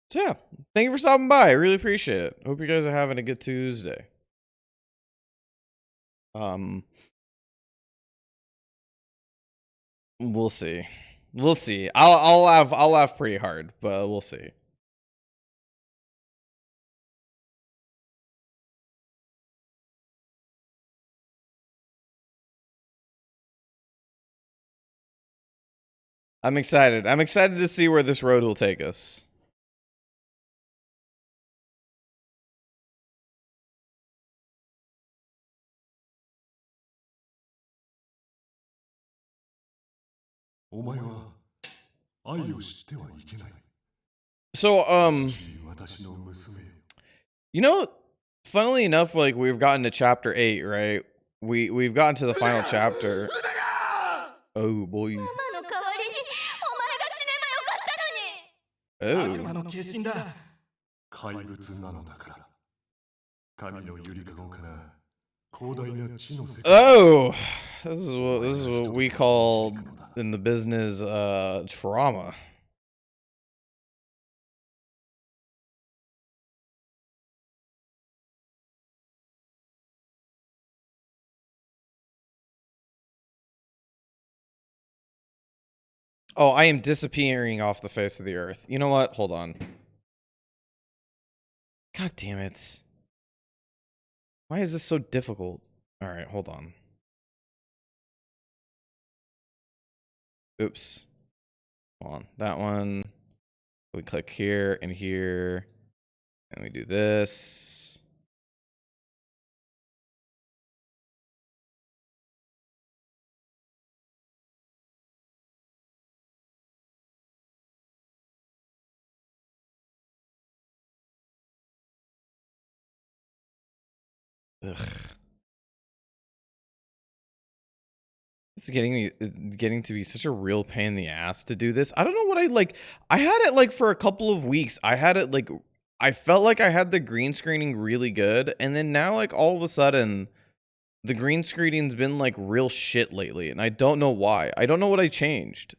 So yeah, thank you for stopping by. I really appreciate it. Hope you guys are having a good Tuesday. Um, we'll see. We'll see. I'll laugh pretty hard, but we'll see. I'm excited. I'm excited to see where this road will take us. So, you know, funnily enough, like we've gotten to chapter 8, right? We've gotten to the final chapter. Oh boy. Oh. Oh. This is what we call in the business trauma. Oh, I am disappearing off the face of the earth. You know what? Hold on. God damn it. Why is this so difficult? All right, hold on. Oops. Hold on. That one. We click here and here. And we do this. Ugh. It's getting to be such a real pain in the ass to do this. I don't know what I like. I had it like for a couple of weeks. I had it like I felt like I had the green screening really good, and then now like all of a sudden the green screening's been like real shit lately, and I don't know why. I don't know what I changed.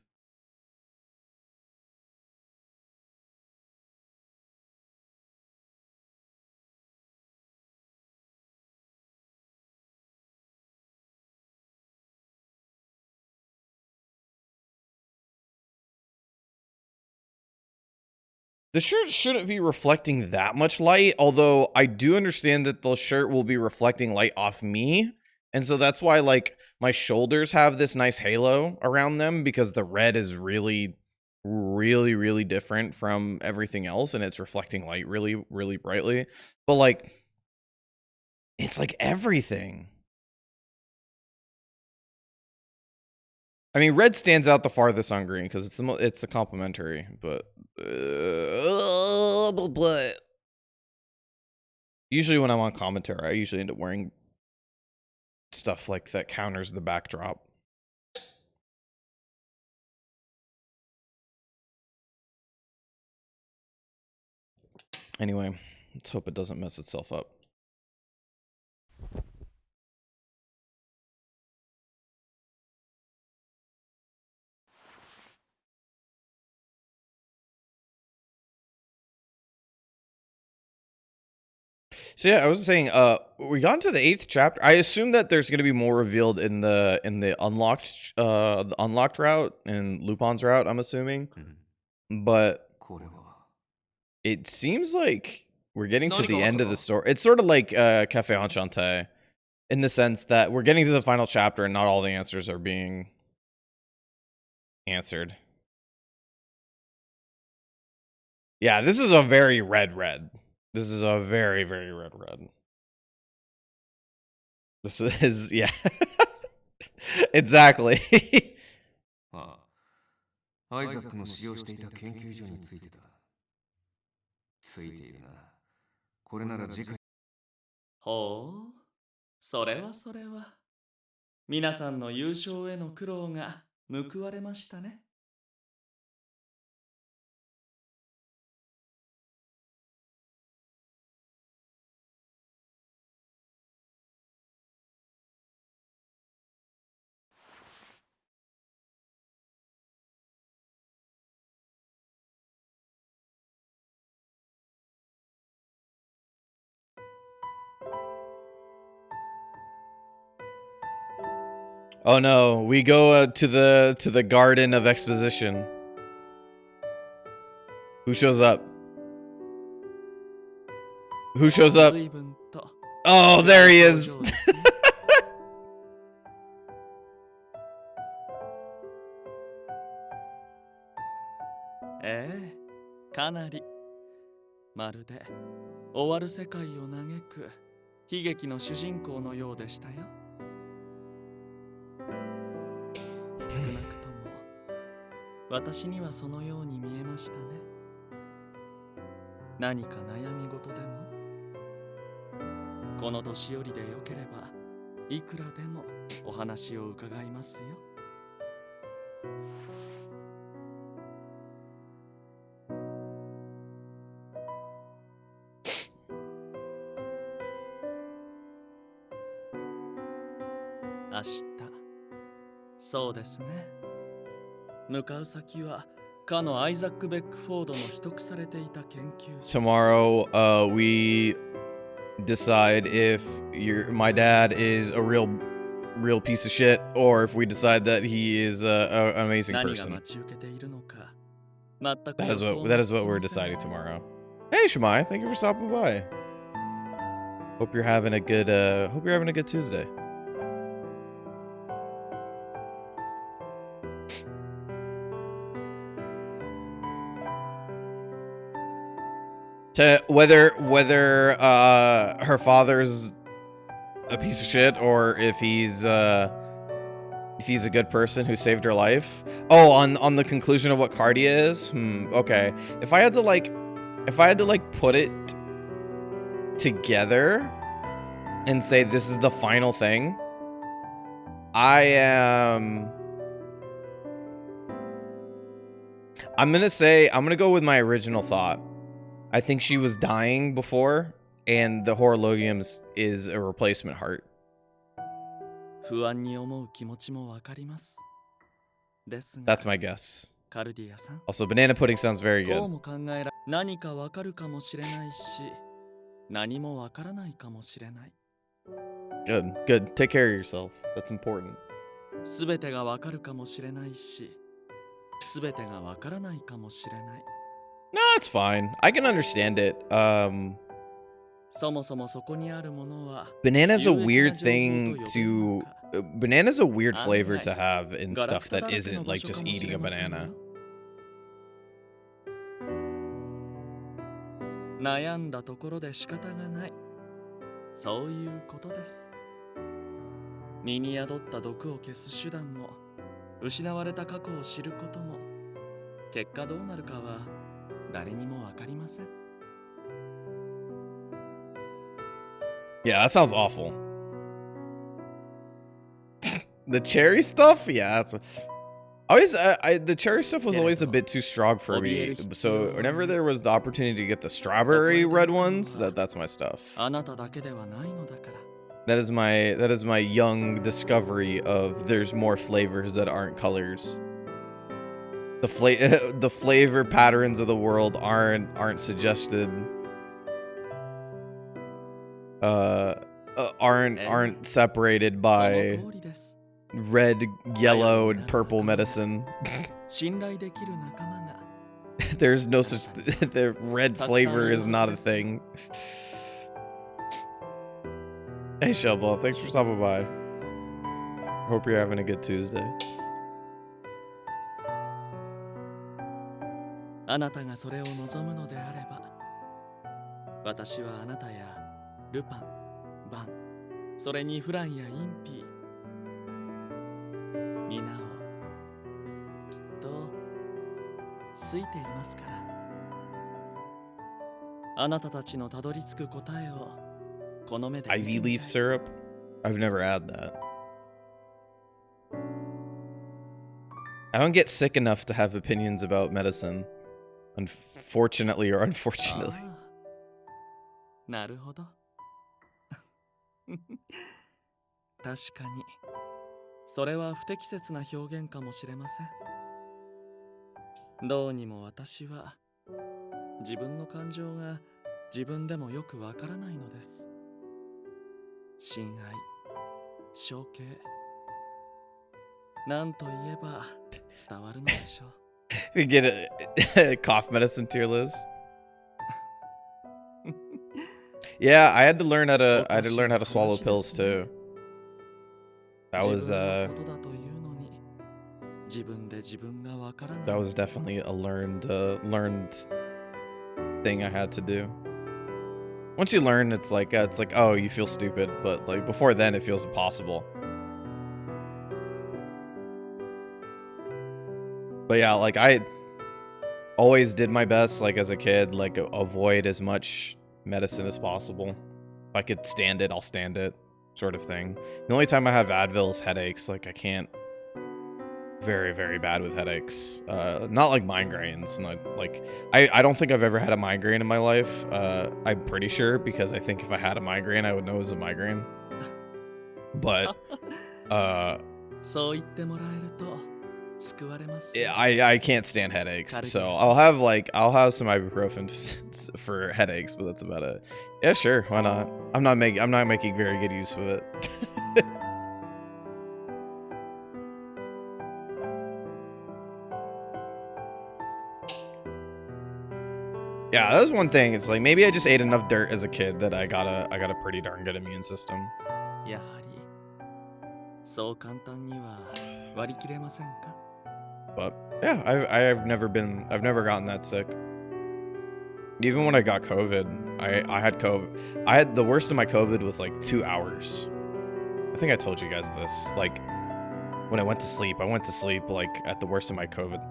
The shirt shouldn't be reflecting that much light, although I do understand that the shirt will be reflecting light off me. And so that's why like my shoulders have this nice halo around them, because the red is really, really, really different from everything else, and it's reflecting light really, really brightly. But like it's like everything. I mean, red stands out the farthest on green because it's the complementary, but usually when I'm on commentary, I usually end up wearing stuff like that counters the backdrop. Anyway, let's hope it doesn't mess itself up. So yeah, I was saying, we got into the 8th chapter. I assume that there's going to be more revealed in the unlocked route and Lupin's route. I'm assuming, but it seems like we're getting to the end of the story. It's sort of like Cafe Enchanté, in the sense that we're getting to the final chapter and not all the answers are being answered. Yeah, this is a very red. This is a very, very red. This is, yeah. Exactly. ああ、アイザックの使用していた研究所についてだ。ついているな。これなら次回。ほう、それはそれは。皆さんの優勝への苦労が報われましたね。Oh no, we go to the Garden of Exposition. Who shows up? Who shows up? 随分と Oh, 暗 there い he 表 is. 情ですね。ええ、かなり。まるで終わる世界を嘆く悲劇の主人公のようでしたよ。少なくとも私にはそのように見えましたね。何か悩み事でも、この年寄りでよければいくらでもお話を伺いますよ。明日、そうですね。向かう先はかのアイザック・ベックフォードの秘匿されていた研究所。 Tomorrow, we decide if my dad is a real piece of shit, or if we decide that he is an amazing 何が person. 待ち受けているのか、全く That 予 is 想 what も that つ is き what ま we're せん。 deciding tomorrow. Hey, Shemai, thank you for stopping by. Hope you're having a good Tuesday. To whether her father's a piece of shit, or if he's a good person who saved her life. Oh, on the conclusion of what Cardia is? Okay. If I had to put it together and say this is the final thing, I'm gonna go with my original thought. I think she was dying before, and the Horologium is a replacement heart. 不安に思う気持ちもわかります。ですが、 That's my guess. カルディアさん、 Also, banana pudding sounds very こう good. も考えら、何かわかるかもしれないし、何もわからないかもしれない。 Good. Take care of yourself. That's important. すべてがわかるかもしれないし、すべてがわからないかもしれない。 No, it's fine. I can understand it. そもそもそこにあるものは、 Banana's a 有益な weird 情報と thing 呼べる to のか。 banana's a weird flavor Alright. to have in ガラ stuff クタ that だらけの isn't 場 like 所か just もし eating れ a ません banana. よ。悩んだところで仕方がない。そういうことです。身に宿った毒を消す手段も、失われた過去を知ることも、結果どうなるかは誰にもわかりません。 Yeah, that sounds awful. The cherry stuff? Yeah, that's always the cherry stuff was always a bit too strong for me. So whenever there was the opportunity to get the strawberry red ones, that's my stuff. あなただけではないのだから。 That is my young discovery of there's more flavors that aren't colors. The flavor patterns of the world aren't suggested. Aren't separated その by 通りです。 red, yellow, and purple medicine. 信頼できる仲間が There's no such the red flavor is not a thing. Hey Shellball, thanks for stopping by. Hope you're having a good Tuesday. あなたがそれを望むのであれば、私はあなたやルパン、バン、それにフランやインピー、皆をきっと好いていますから。あなたたちのたどり着く答えをこの目で見て Ivy み leaf たい。 syrup? I've never had that. I don't get sick enough to have opinions about medicine. Unfortunately or unfortunately. ああ、なるほど。確かに、それは不適切な表現かもしれません。どうにも私は自分の感情が自分でもよくわからないのです。親愛、承継。なんと言えば伝わるのでしょう。You get a cough medicine tier list. Yeah, I had to learn how to swallow pills too. That was 自分のことだというのに、自分で自分がわからない。that was definitely a learned thing I had to do. Once you learn, it's like oh, you feel stupid, but like before then, it feels impossible. But yeah, like I always did my best, like as a kid, like avoid as much medicine as possible. If I could stand it, I'll stand it, sort of thing. The only time I have Advil is headaches. Like I can't. Very, very bad with headaches. Not like migraines. Not like I don't think I've ever had a migraine in my life. I'm pretty sure because I think if I had a migraine, I would know it was a migraine. But そう言ってもらえると救われます。yeah, I can't stand headaches, so I'll have some ibuprofen for headaches, but that's about it. Yeah, sure, why not? I'm not making very good use of it. Yeah, that's one thing. It's like maybe I just ate enough dirt as a kid that I got a pretty darn good immune system. やはりそう簡単には割り切れませんか? But yeah, I've never gotten that sick. Even when I got COVID, I had COVID. I had the worst of my COVID was like 2 hours. I think I told you guys this. Like when I went to sleep like at the worst of my COVID,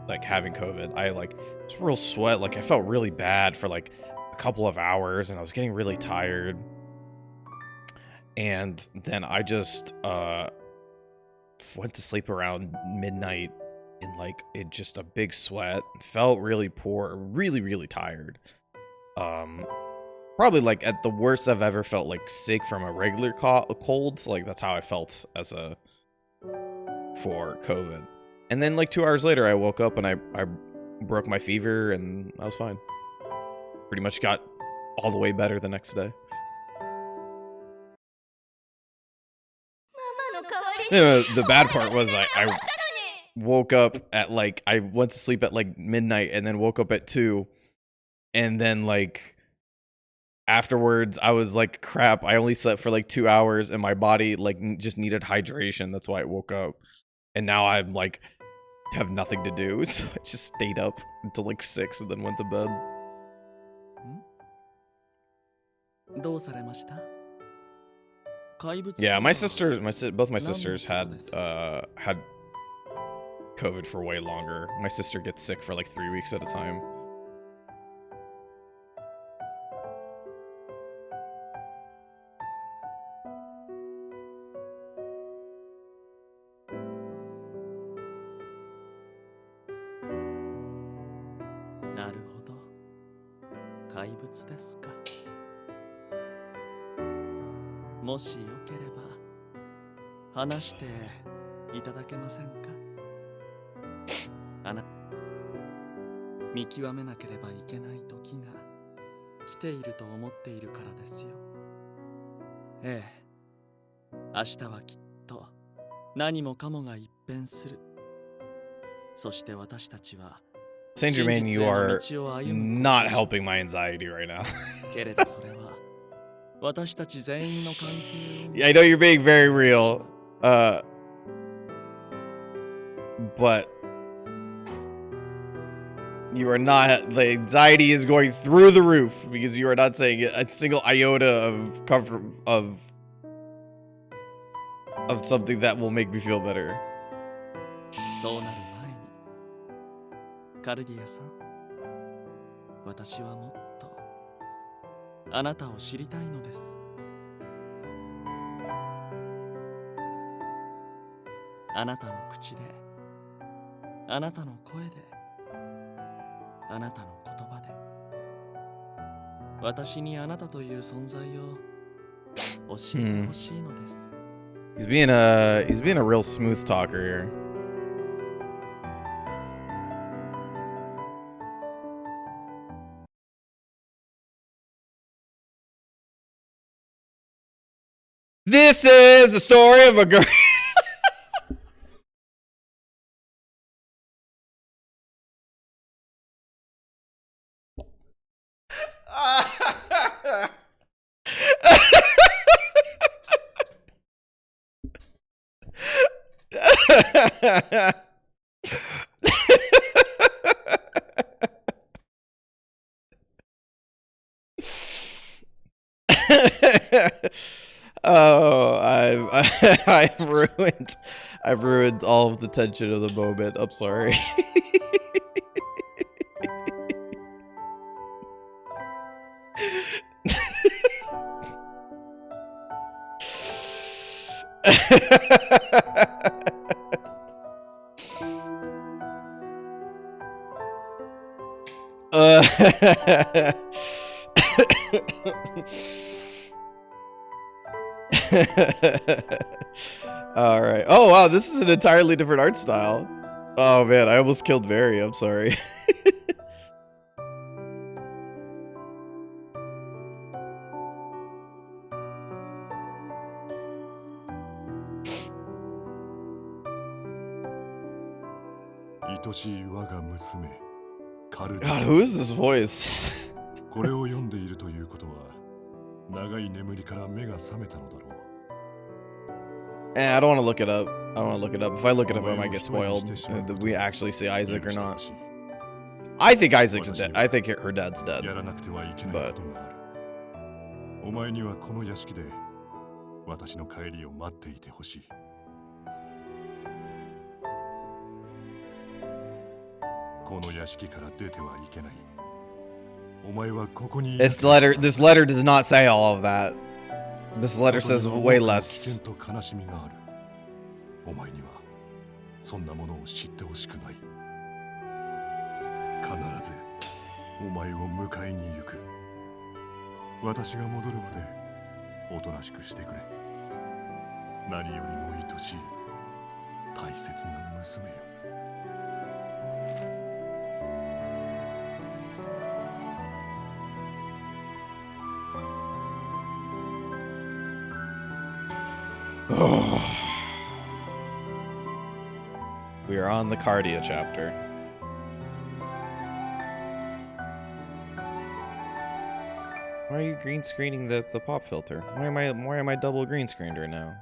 like having COVID. I like was real sweat. Like I felt really bad for like a couple of hours, and I was getting really tired. And then I just went to sleep around midnight in like just a big sweat. Felt really poor, really tired. Probably like at the worst I've ever felt like sick from a regular cold. Like that's how I felt for COVID. And then like 2 hours later, I woke up and I broke my fever and I was fine. Pretty much got all the way better the next day. The bad part was I woke up at like, I went to sleep at like midnight and then woke up at 2. And then like afterwards I was like, crap, I only slept for like 2 hours and my body like just needed hydration. That's why I woke up. And now I'm like, have nothing to do. So I just stayed up until like 6 and then went to bed. どうされました? Yeah, both my sisters had COVID for way longer. My sister gets sick for like 3 weeks at a time. Kaibuts もしよければ話していただけませんか? 見極めなければいけない時が来ていると思っているからですよ。ええ、明日はきっと何もかもが一変する。そして私たちは Saint Germain, you are not helping my anxiety right now. けれどそれは私たち全員の関係を Yeah, I know you're being very real. But you are not, the anxiety is going through the roof because you are not saying a single iota of comfort of something that will make me feel better. そうなる前にカルディアさん、私はもっとあなたを知りたいのです。あなたの口で、あなたの声で、あなたの言葉で、私にあなたという存在を教えてほしいのです。He's being a real smooth talker here. This is the story of a girl. Oh, I've ruined all of the tension of the moment. I'm sorry. All right. Oh wow, this is an entirely different art style. Oh man, I almost killed Barry. I'm sorry. God, who is this voice? I don't want to look it up. I don't want to look it up. If I look it up, I might get spoiled. Did we actually see Isaac or not? I think Isaac's dead. I think her dad's dead. But this letter does not say all of that. This letter says way less. We are on the Cardia chapter. Why are you green screening the pop filter? Why am I double green screened right now?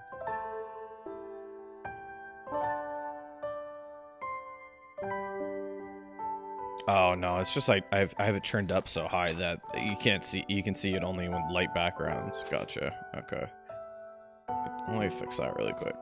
Oh no, it's just like I have it turned up so high that you can see it only with light backgrounds. Gotcha. Okay. Let me fix that really quick.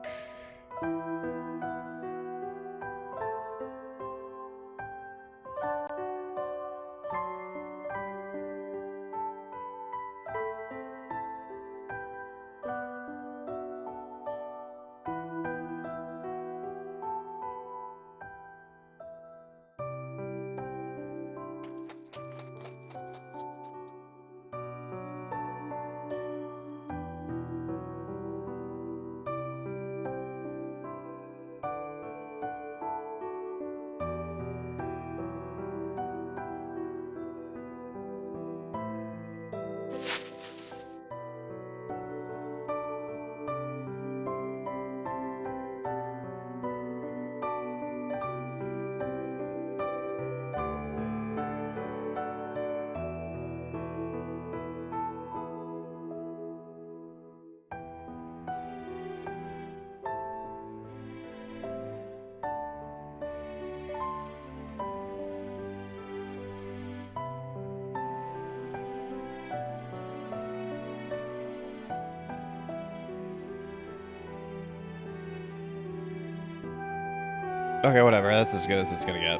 Okay, whatever. That's as good as it's gonna get.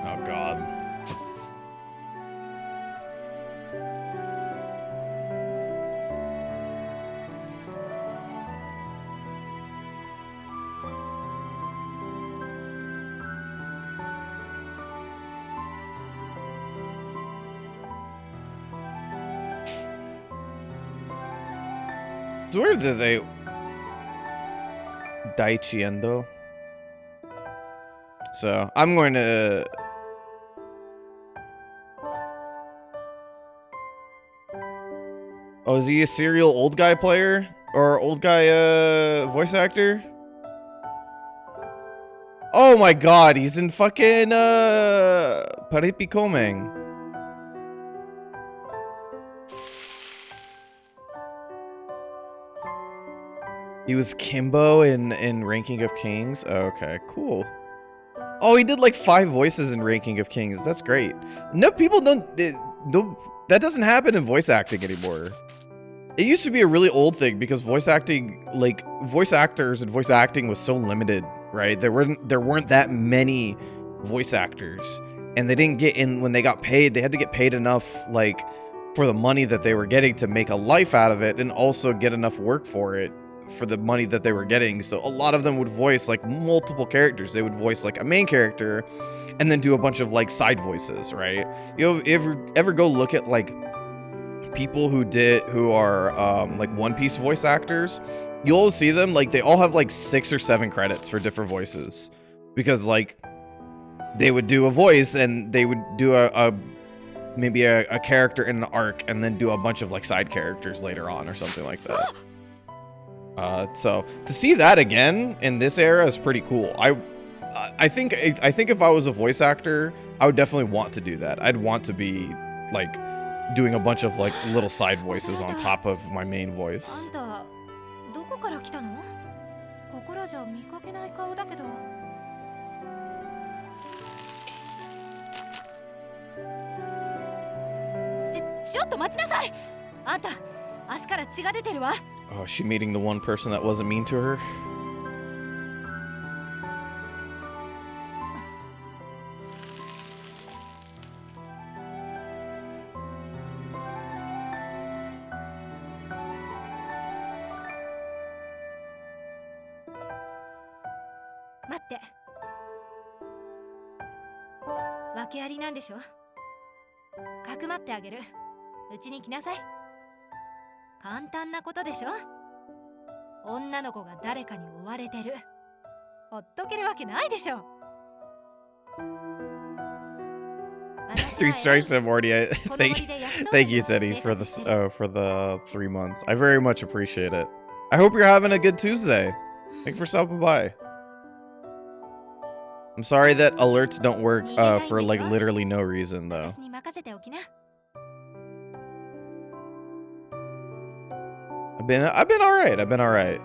Oh god. It's weird that they Daichiendo. So I'm going to Oh, is he a serial old guy player? Or old guy voice actor? Oh my god, he's in fucking Paripi Komeng. He was Kimbo in Ranking of Kings. Oh, okay, cool. Oh, he did like 5 voices in Ranking of Kings. That's great. No, people don't that doesn't happen in voice acting anymore. It used to be a really old thing because voice acting, like voice actors and voice acting was so limited, right? There weren't that many voice actors, and they didn't get in when they got paid. They had to get paid enough, like, for the money that they were getting to make a life out of it, and also get enough work for it for the money that they were getting. So a lot of them would voice like multiple characters. They would voice like a main character, and then do a bunch of like side voices, right? You ever go look at like people who are like One Piece voice actors, you'll see them like they all have like 6 or 7 credits for different voices, because like they would do a voice and they would do maybe a character in an arc, and then do a bunch of like side characters later on or something like that. So to see that again in this era is pretty cool. I think if I was a voice actor, I would definitely want to do that. I'd want to be like doing a bunch of like little side voices on top of my main voice. あんたどこから来たの？ここらじゃ見かけない顔だけど。ちょっと待ちなさい。あんた足から血が出てるわ。Oh, is she meeting the one person that wasn't mean to her? Wait. 訳ありなんでしょ？かくまってあげる。うちに来なさい。簡単なことでしょ？女の子が誰かに追われてる。ほっとけるわけないでしょ。Three strikes and Morty. Thank you, Teddy, for the 3 months. I very much appreciate it. I hope you're having a good Tuesday. Thank you for stopping by. I'm sorry that alerts don't work for like literally no reason though. I've been all right. I've been all right.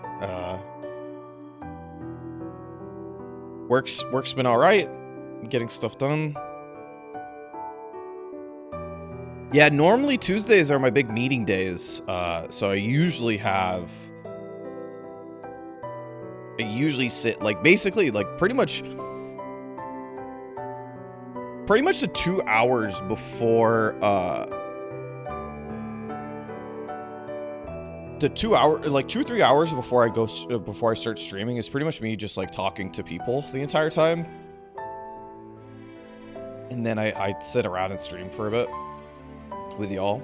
Work's been all right. Getting stuff done. Yeah, normally Tuesdays are my big meeting days. So I usually sit like basically like pretty much the 2 hours before the 2 hour, like 2 or 3 hours before I start streaming is pretty much me just like talking to people the entire time, and then I sit around and stream for a bit with y'all,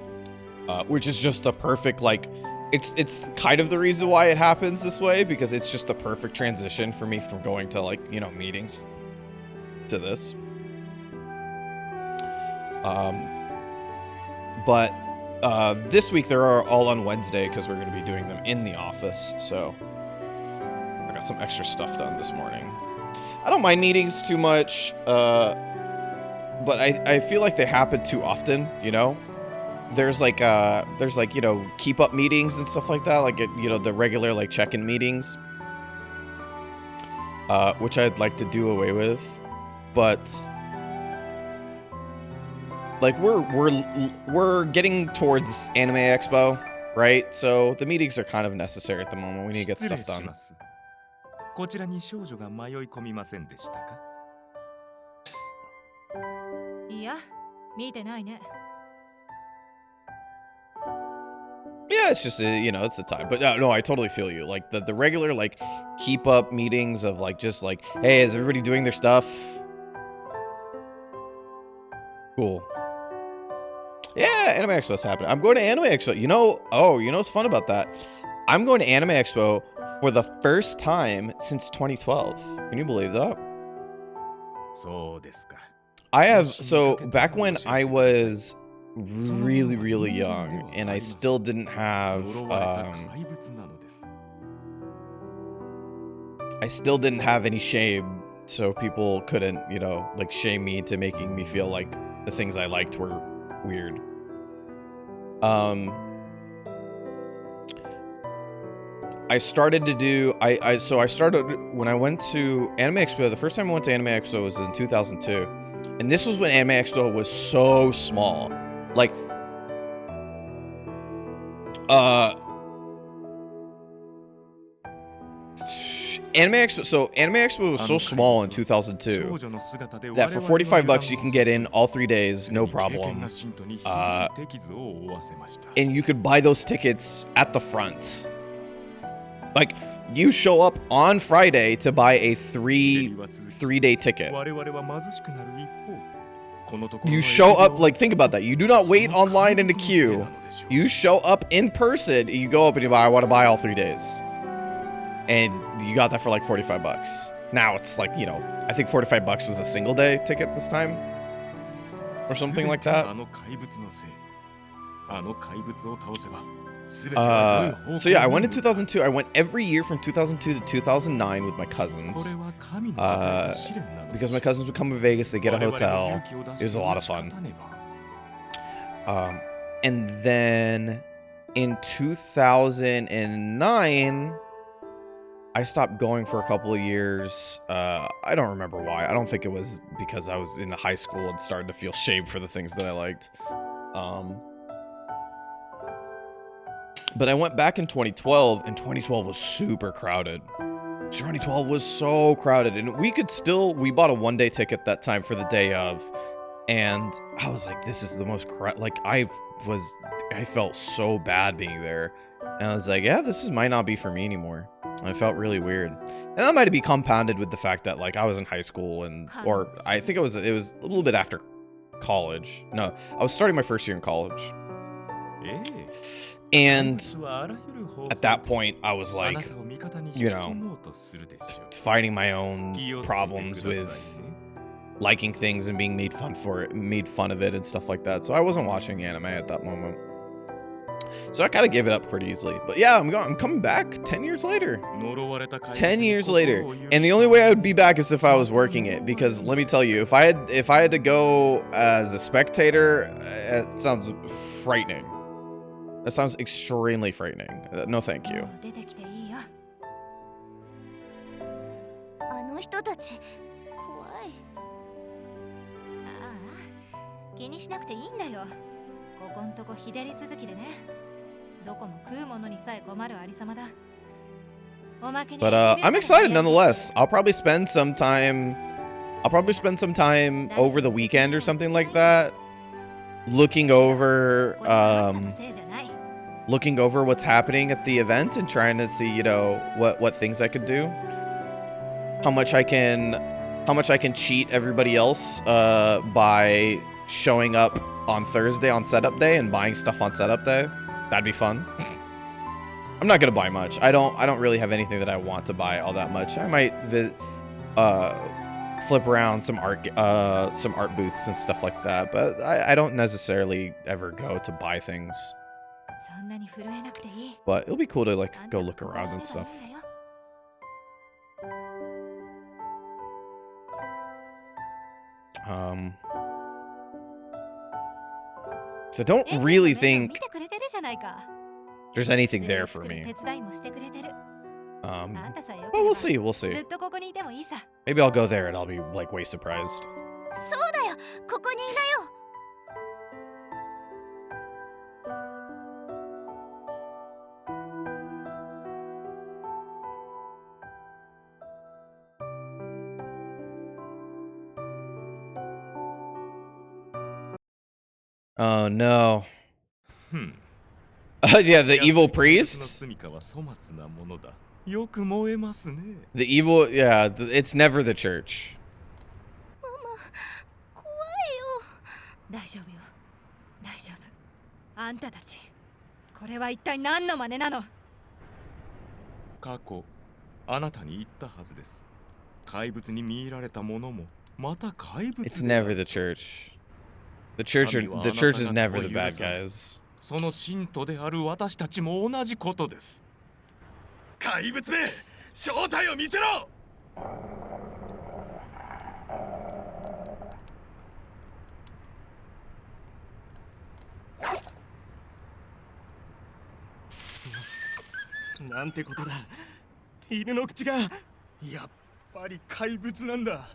which is just the perfect, like it's kind of the reason why it happens this way, because it's just the perfect transition for me from going to like, you know, meetings to this. But this week they're all on Wednesday because we're going to be doing them in the office, so I got some extra stuff done this morning. I don't mind meetings too much, but I feel like they happen too often, you know? There's like, you know, keep up meetings and stuff like that, like, you know, the regular like check-in meetings, which I'd like to do away with, but like we're getting towards Anime Expo, right? So the meetings are kind of necessary at the moment. We need to get stuff done. こちらに少女が迷い込みませんでしたか？いや、見てないね。Yeah, it's just you know, it's the time. But no, I totally feel you. Like the regular like keep up meetings of like just like, hey, is everybody doing their stuff? Cool. Yeah, Anime Expo is happening. I'm going to Anime Expo. You know, you know what's fun about that? I'm going to Anime Expo for the first time since 2012. Can you believe that? So desu ka. I have, so back when I was really, really young, and I still didn't have I still didn't have any shame, so people couldn't, you know, like shame me into making me feel like the things I liked were weird. I started to do I started when I went to Anime Expo. The first time I went to Anime Expo was in 2002, and this was when Anime Expo was so small. Like, Anime Expo was so small in 2002 that for 45 bucks you can get in all 3 days, no problem. And you could buy those tickets at the front. Like, you show up on Friday to buy a three-day ticket. You show up, like, think about that. You do not wait online in the queue. You show up in person. You go up and you buy, I want to buy all 3 days. And you got that for like 45 bucks. Now it's like, you know, I think 45 bucks was a single day ticket this time. Or something like that. So yeah, I went in 2002. I went every year from 2002 to 2009 with my cousins. Because my cousins would come to Vegas, they get a hotel. It was a lot of fun. And then in 2009, I stopped going for a couple of years. I don't remember why. I don't think it was because I was in high school and started to feel shame for the things that I liked. But I went back in 2012, and 2012 was super crowded. 2012 was so crowded, and we bought a one-day ticket that time for the day of, and I was like, this is the most I felt so bad being there, and I was like, yeah, might not be for me anymore. And I felt really weird, and that might be compounded with the fact that like I was in high school, or I think it was a little bit after college. No, I was starting my first year in college. And at that point, I was like, you know, fighting my own problems with liking things and being made fun of it and stuff like that. So I wasn't watching anime at that moment. So I kind of gave it up pretty easily. But yeah, I'm coming back 10 years later. 10 years later. And the only way I would be back is if I was working it. Because let me tell you, if I had to go as a spectator, it sounds frightening. That sounds extremely frightening. No, thank you. But I'm excited nonetheless. I'll probably spend some time over the weekend or something like that, looking over what's happening at the event and trying to see, you know, what things I could do, how much I can cheat everybody else by showing up on Thursday on setup day and buying stuff on setup day. That'd be fun. I'm not gonna buy much. I don't really have anything that I want to buy all that much. I might flip around some art booths and stuff like that, but I don't necessarily ever go to buy things. But it'll be cool to like go look around and stuff. So I don't really think there's anything there for me. But we'll see. Maybe I'll go there and I'll be like way surprised. Oh no. Yeah, the evil priest. The evil, yeah, it's never the church. It's never the church. The church is never the bad guys. その信徒である私たちも同じことです。怪物め、正体を見せろ。なんてことだ。犬の口がやっぱり怪物なんだ。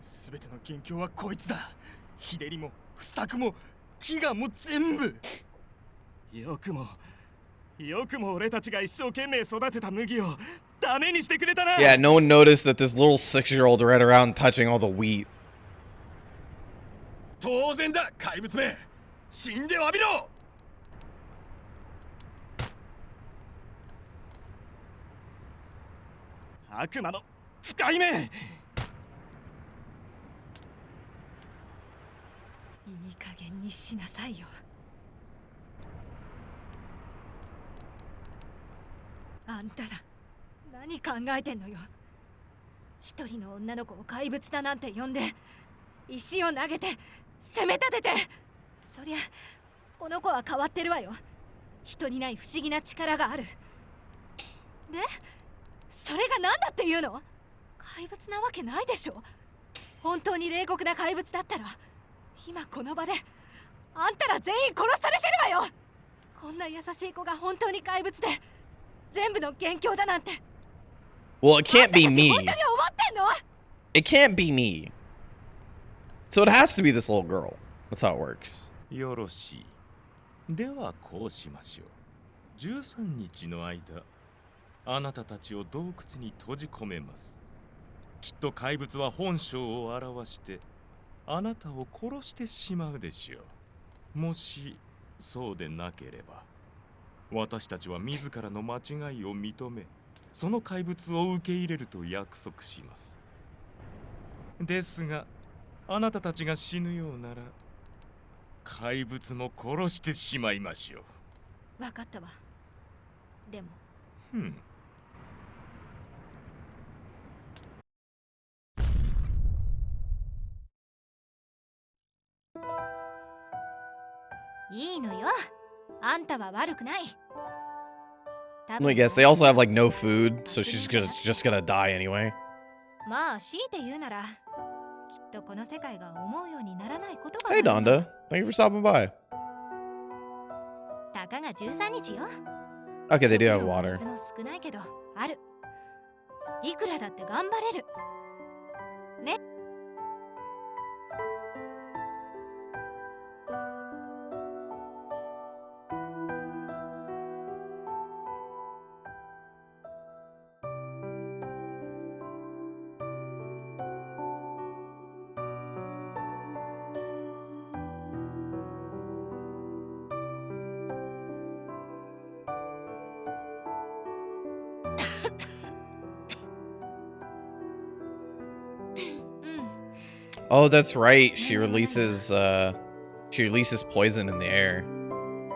すべての元凶はこいつだ。日照りも不作も飢餓も全部。よくも俺たちが一生懸命育てた麦を種にしてくれたな。 Yeah, no one noticed that this little 6-year-old ran around touching all the wheat. 当然だ、怪物め。死んで詫びろ。悪魔の二人目。いい加減にしなさいよ。あんたら何考えてんのよ。一人の女の子を怪物だなんて呼んで石を投げて攻め立てて、そりゃこの子は変わってるわよ。人にない不思議な力がある。でそれが何だっていうの？怪物なわけないでしょ。本当に冷酷な怪物だったら今この場であんたら全員殺されてるわよ。こんな優しい子が本当に怪物で全部の元凶だなんて。 Well, it can't be あんたたち me. 本当に思ってんの？ It can't be me. So it has to be this little girl. That's how it works. よろしい。ではこうしましょう。13日の間、あなたたちを洞窟に閉じ込めます。きっと怪物は本性を表してあなたを殺してしまうでしょう。もしそうでなければ、私たちは自らの間違いを認め、その怪物を受け入れると約束します。ですが、あなたたちが死ぬようなら怪物も殺してしまいましょう。分かったわ。でもいいのよ。あんたは悪くない。 I guess they also have like no food, so she's just gonna die anyway. まあ強いて言うならきっとこの世界が思うようにならないことが。 Hey Donda, thank you for stopping by. たかが13日よ。 Okay, they do have water. 水も少ないけどある。いくらだって頑張れるね。Oh, that's right. She releases poison in the air.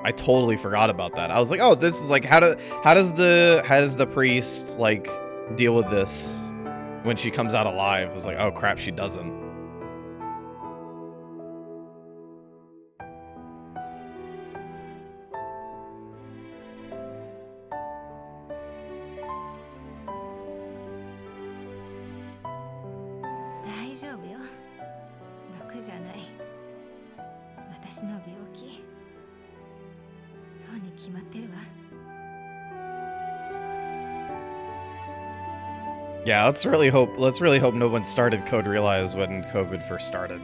I totally forgot about that. I was like, oh, this is like how does the priest like deal with this when she comes out alive? I was like, oh crap, she doesn't. Yeah, let's really hope no one started Code Realize when COVID first started.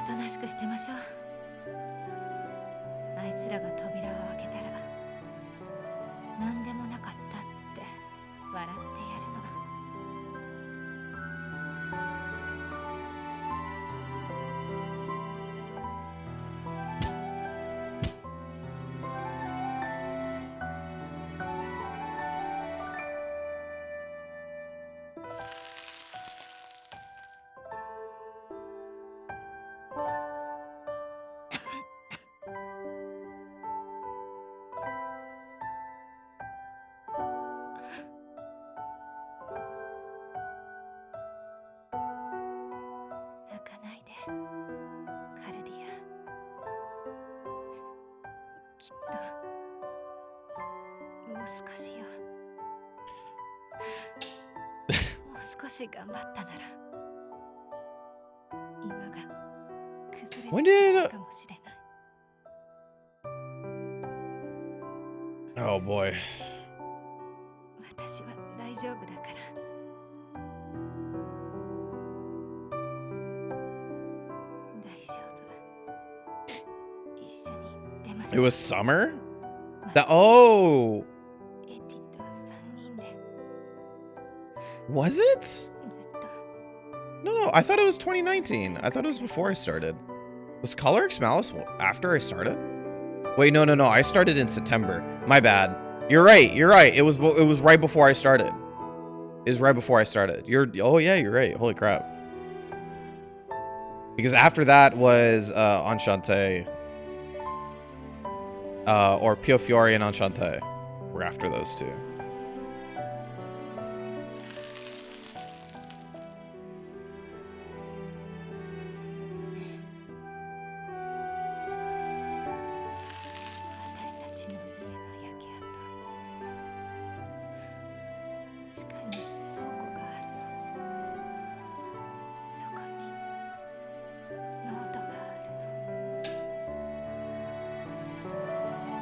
おとなしくしてましょう。あいつらが扉を開けたら何でもなかったって笑ってやるの。しよう。もう少し頑張ったなら今が崩れ When て did いるかもしれない。 Oh boy. 私は大丈夫だから。大丈夫。一緒に出まし It ょう。 was summer? That oh, エティと3人で was it? ずっと No, I thought it was 2019. I thought it was before I started. Was Color X Malice after I started? Wait, no. I started in September. My bad. You're right. It was right before I started. It was right before I started. Oh yeah, you're right. Holy crap. Because after that was Enchante. Or Pio Fiore and Enchante were after those two.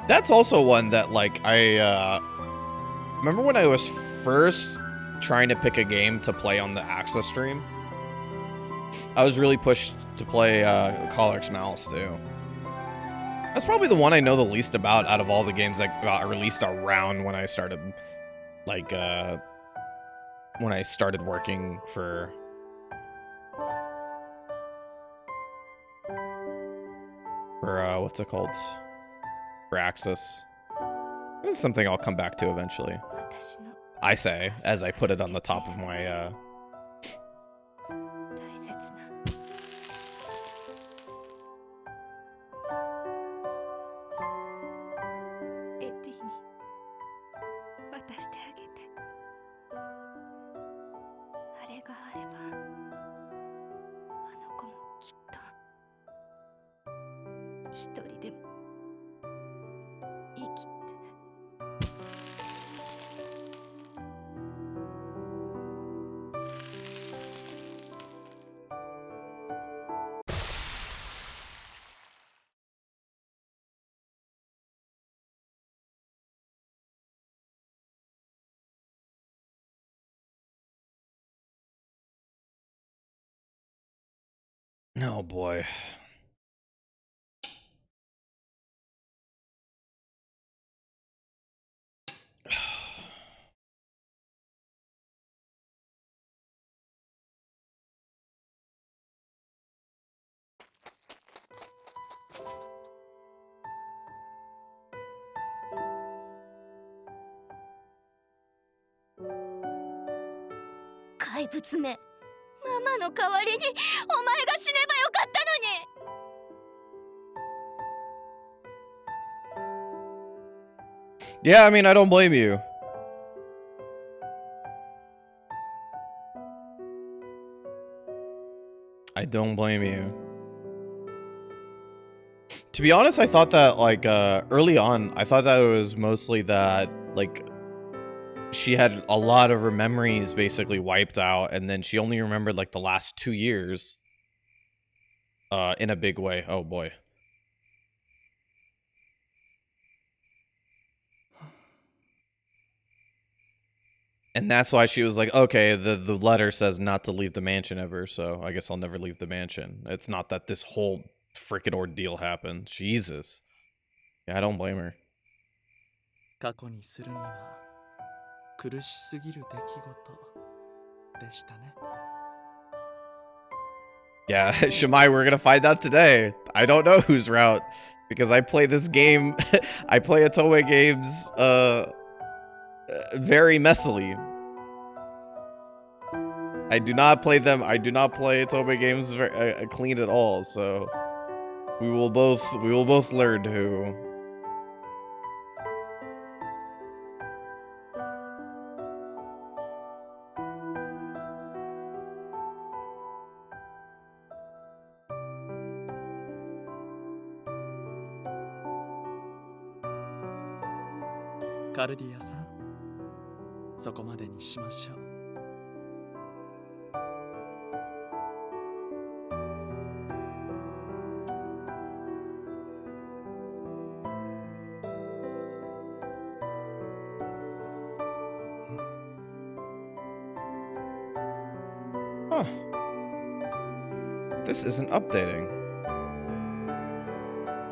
That's also one that, like, I remember when I was first trying to pick a game to play on the Access stream. I was really pushed to play Color X Malice too. That's probably the one I know the least about out of all the games that got released around when I started, like, when I started working for what's it called? For Access. This is something I'll come back to eventually. I say, as I put it on the top of my, 大切な エティに渡してあげて。あれがあればあの子もきっと一人でも生きて。 No boy.「怪物め、ママの代わりにお前が死ねばよかったのに。 Yeah, I mean, I don't blame you. I don't blame you. To be honest, I thought that, like, early on, I thought that it was mostly that, like, she had a lot of her memories basically wiped out, and then she only remembered, like, the last 2 years. In a big way. Oh, boy. And that's why she was like, okay, the letter says not to leave the mansion ever, so I guess I'll never leave the mansion. It's not that this whole freaking ordeal happened. Jesus. Yeah, I don't blame her. 過去にするには苦しすぎる出来事でしたね。 Yeah, Shamai, we're gonna find out today. I don't know whose route, because I play this game, I play Atome games, very messily. I do not play Atome games very, clean at all, so we will both learn who.カルディアさん、そこまでにしましょう。Huh. This isn't updating.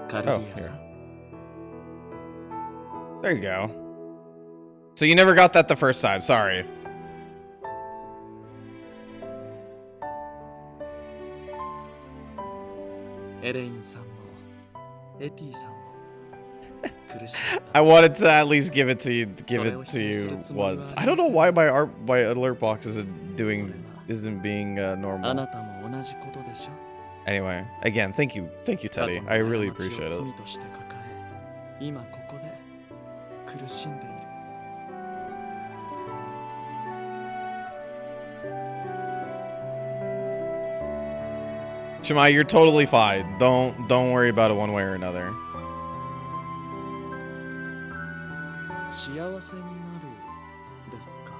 カルディアさん。 There you go. So you never got that the first time. Sorry. エレインさんもエティさんも苦しかった I wanted to at least give it to you once. I don't know why my alert box isn't being あ normal. なたも同じことでしょ。 Anyway, again, thank you, Teddy. I really appreciate it. 罪として抱え、今ここで苦しんでいる。 Shimai, you're totally fine. Don't worry about it one way or another. 幸せになるですか。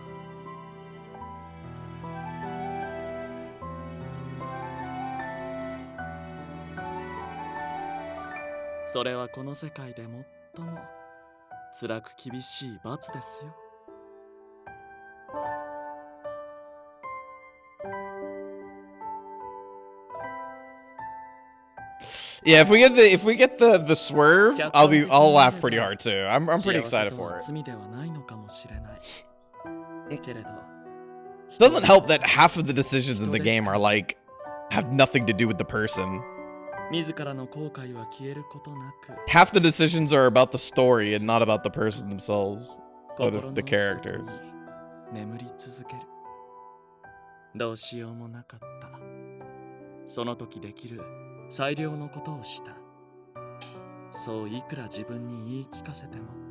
それはこの世界で最も辛く厳しい罰ですよ。 Yeah, if we get the swerve, I'll laugh pretty hard too. I'm pretty excited for it. 罪ではないのかもしれない。けれど、 Doesn't help that half of the decisions in the game are like have nothing to do with the person. 自らの後悔は消えることなく、 Half the decisions are about the story and not about the person themselves or 心の the 奥底 characters. に眠り続ける。どうしようもなかった。その時できる最良のことをした。そういくら自分に言い聞かせても。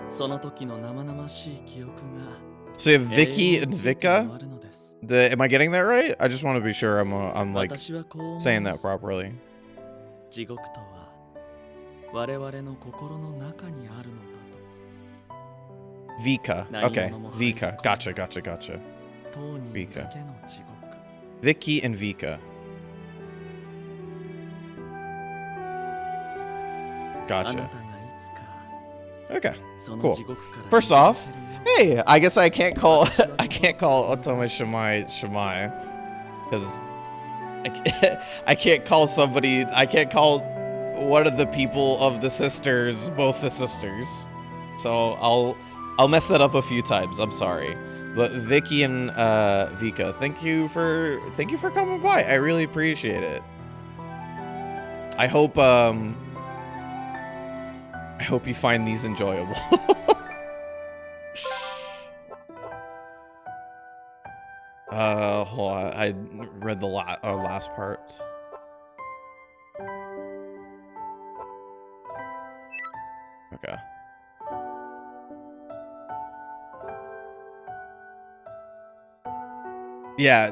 その時の生々しい記憶が So you have Vicky and Vika? あるのです。 Am I getting that right? I just want to be sure I'm like 私はこう思います。 saying that properly. 地獄とは我々の心の中にあるのだと。 Vika. Okay. Vika. Gotcha. 当人だけの地獄。 Vicky and Vika. Gotcha. Okay. Cool. First off, hey, I guess I can't call Otome Shimai because I can't call one of the people of the sisters both the sisters. So I'll mess that up a few times. I'm sorry. But Vicky and Vika, thank you for coming by. I really appreciate it. I hope you find these enjoyable. Hold on. I read the last parts. Okay. Yeah.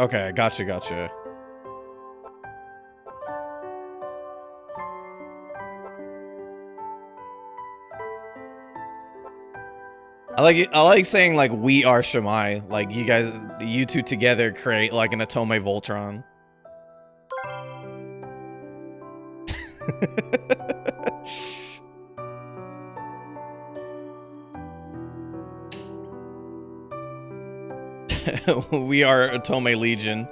Okay, gotcha. I like saying like we are Shimai, like you two together create like an Otome Voltron. We are Otome Legion.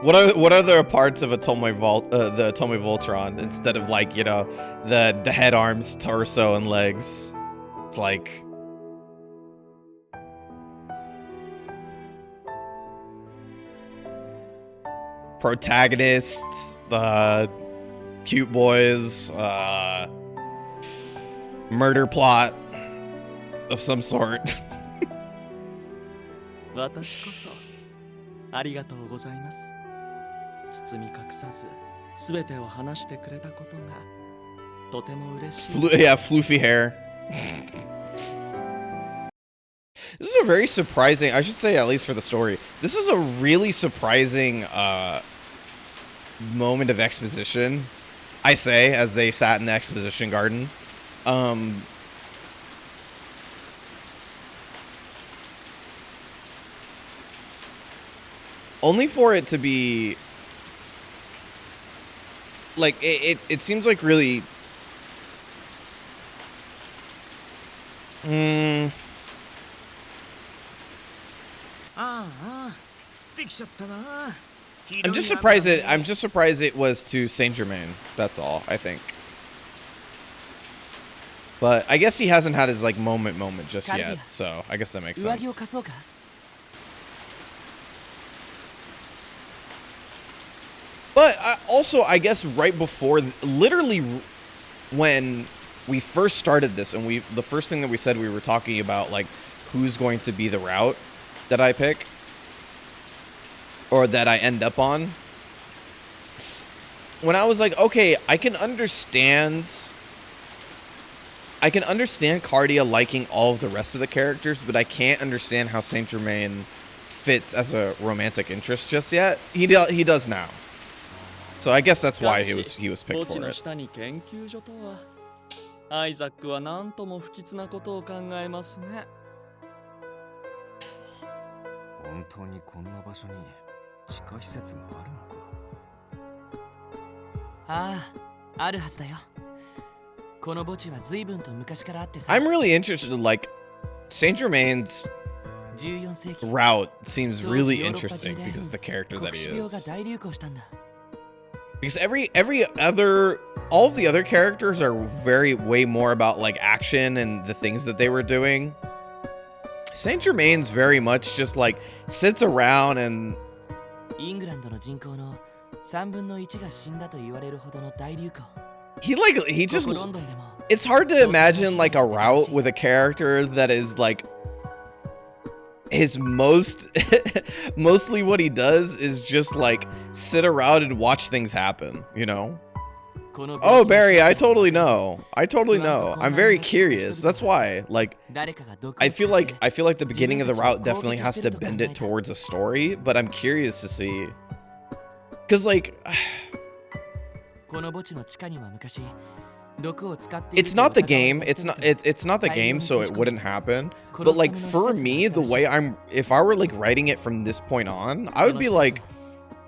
What other parts of Otome the Otome Voltron instead of like, you know, the head, arms, torso, and legs? It's like protagonists, cute boys, murder plot of some sort. 私こそありがとうございます。包み隠さず全てを話してくれたことがとても嬉しい。Yeah, floofy hair. This is a very surprising, I should say, at least for the story, this is a really surprising moment of exposition, I say, as they sat in the exposition garden. Only for it to be like it seems like really I'm just surprised it was to Saint Germain. That's all, I think. But I guess he hasn't had his like moment just yet, so I guess that makes sense. But also, I guess right before, literally when we first started this, and the first thing that we said, we were talking about like who's going to be the route that I pick or that I end up on. When I was like, okay, I can understand Cardia liking all of the rest of the characters, but I can't understand how Saint Germain fits as a romantic interest just yet. He does now. So I guess that's why he was picked for it. アイザックは何とも不吉なことを考えますね。本当にこんな場所に地下施設があるのか。ああ、あるはずだよ。この墓地は随分と昔からあってさ。I'm really interested in like Saint Germain's route seems really interesting because of the character that he is. Because all of the other characters are way more about like action and the things that they were doing. Saint Germain's very much just like sits around and イングランドの人口の3分の1が死んだと言われるほどの大流行。he just it's hard to imagine like a route with a character that is like his mostly what he does is just like sit around and watch things happen, you know? Oh, Barry, I totally know. I'm very curious. That's why, like, I feel like the beginning of the route definitely has to bend it towards a story, but I'm curious to see. Cause like, it's not the game. It's not the game, so it wouldn't happen. But like for me, the way if I were like writing it from this point on, I would be like,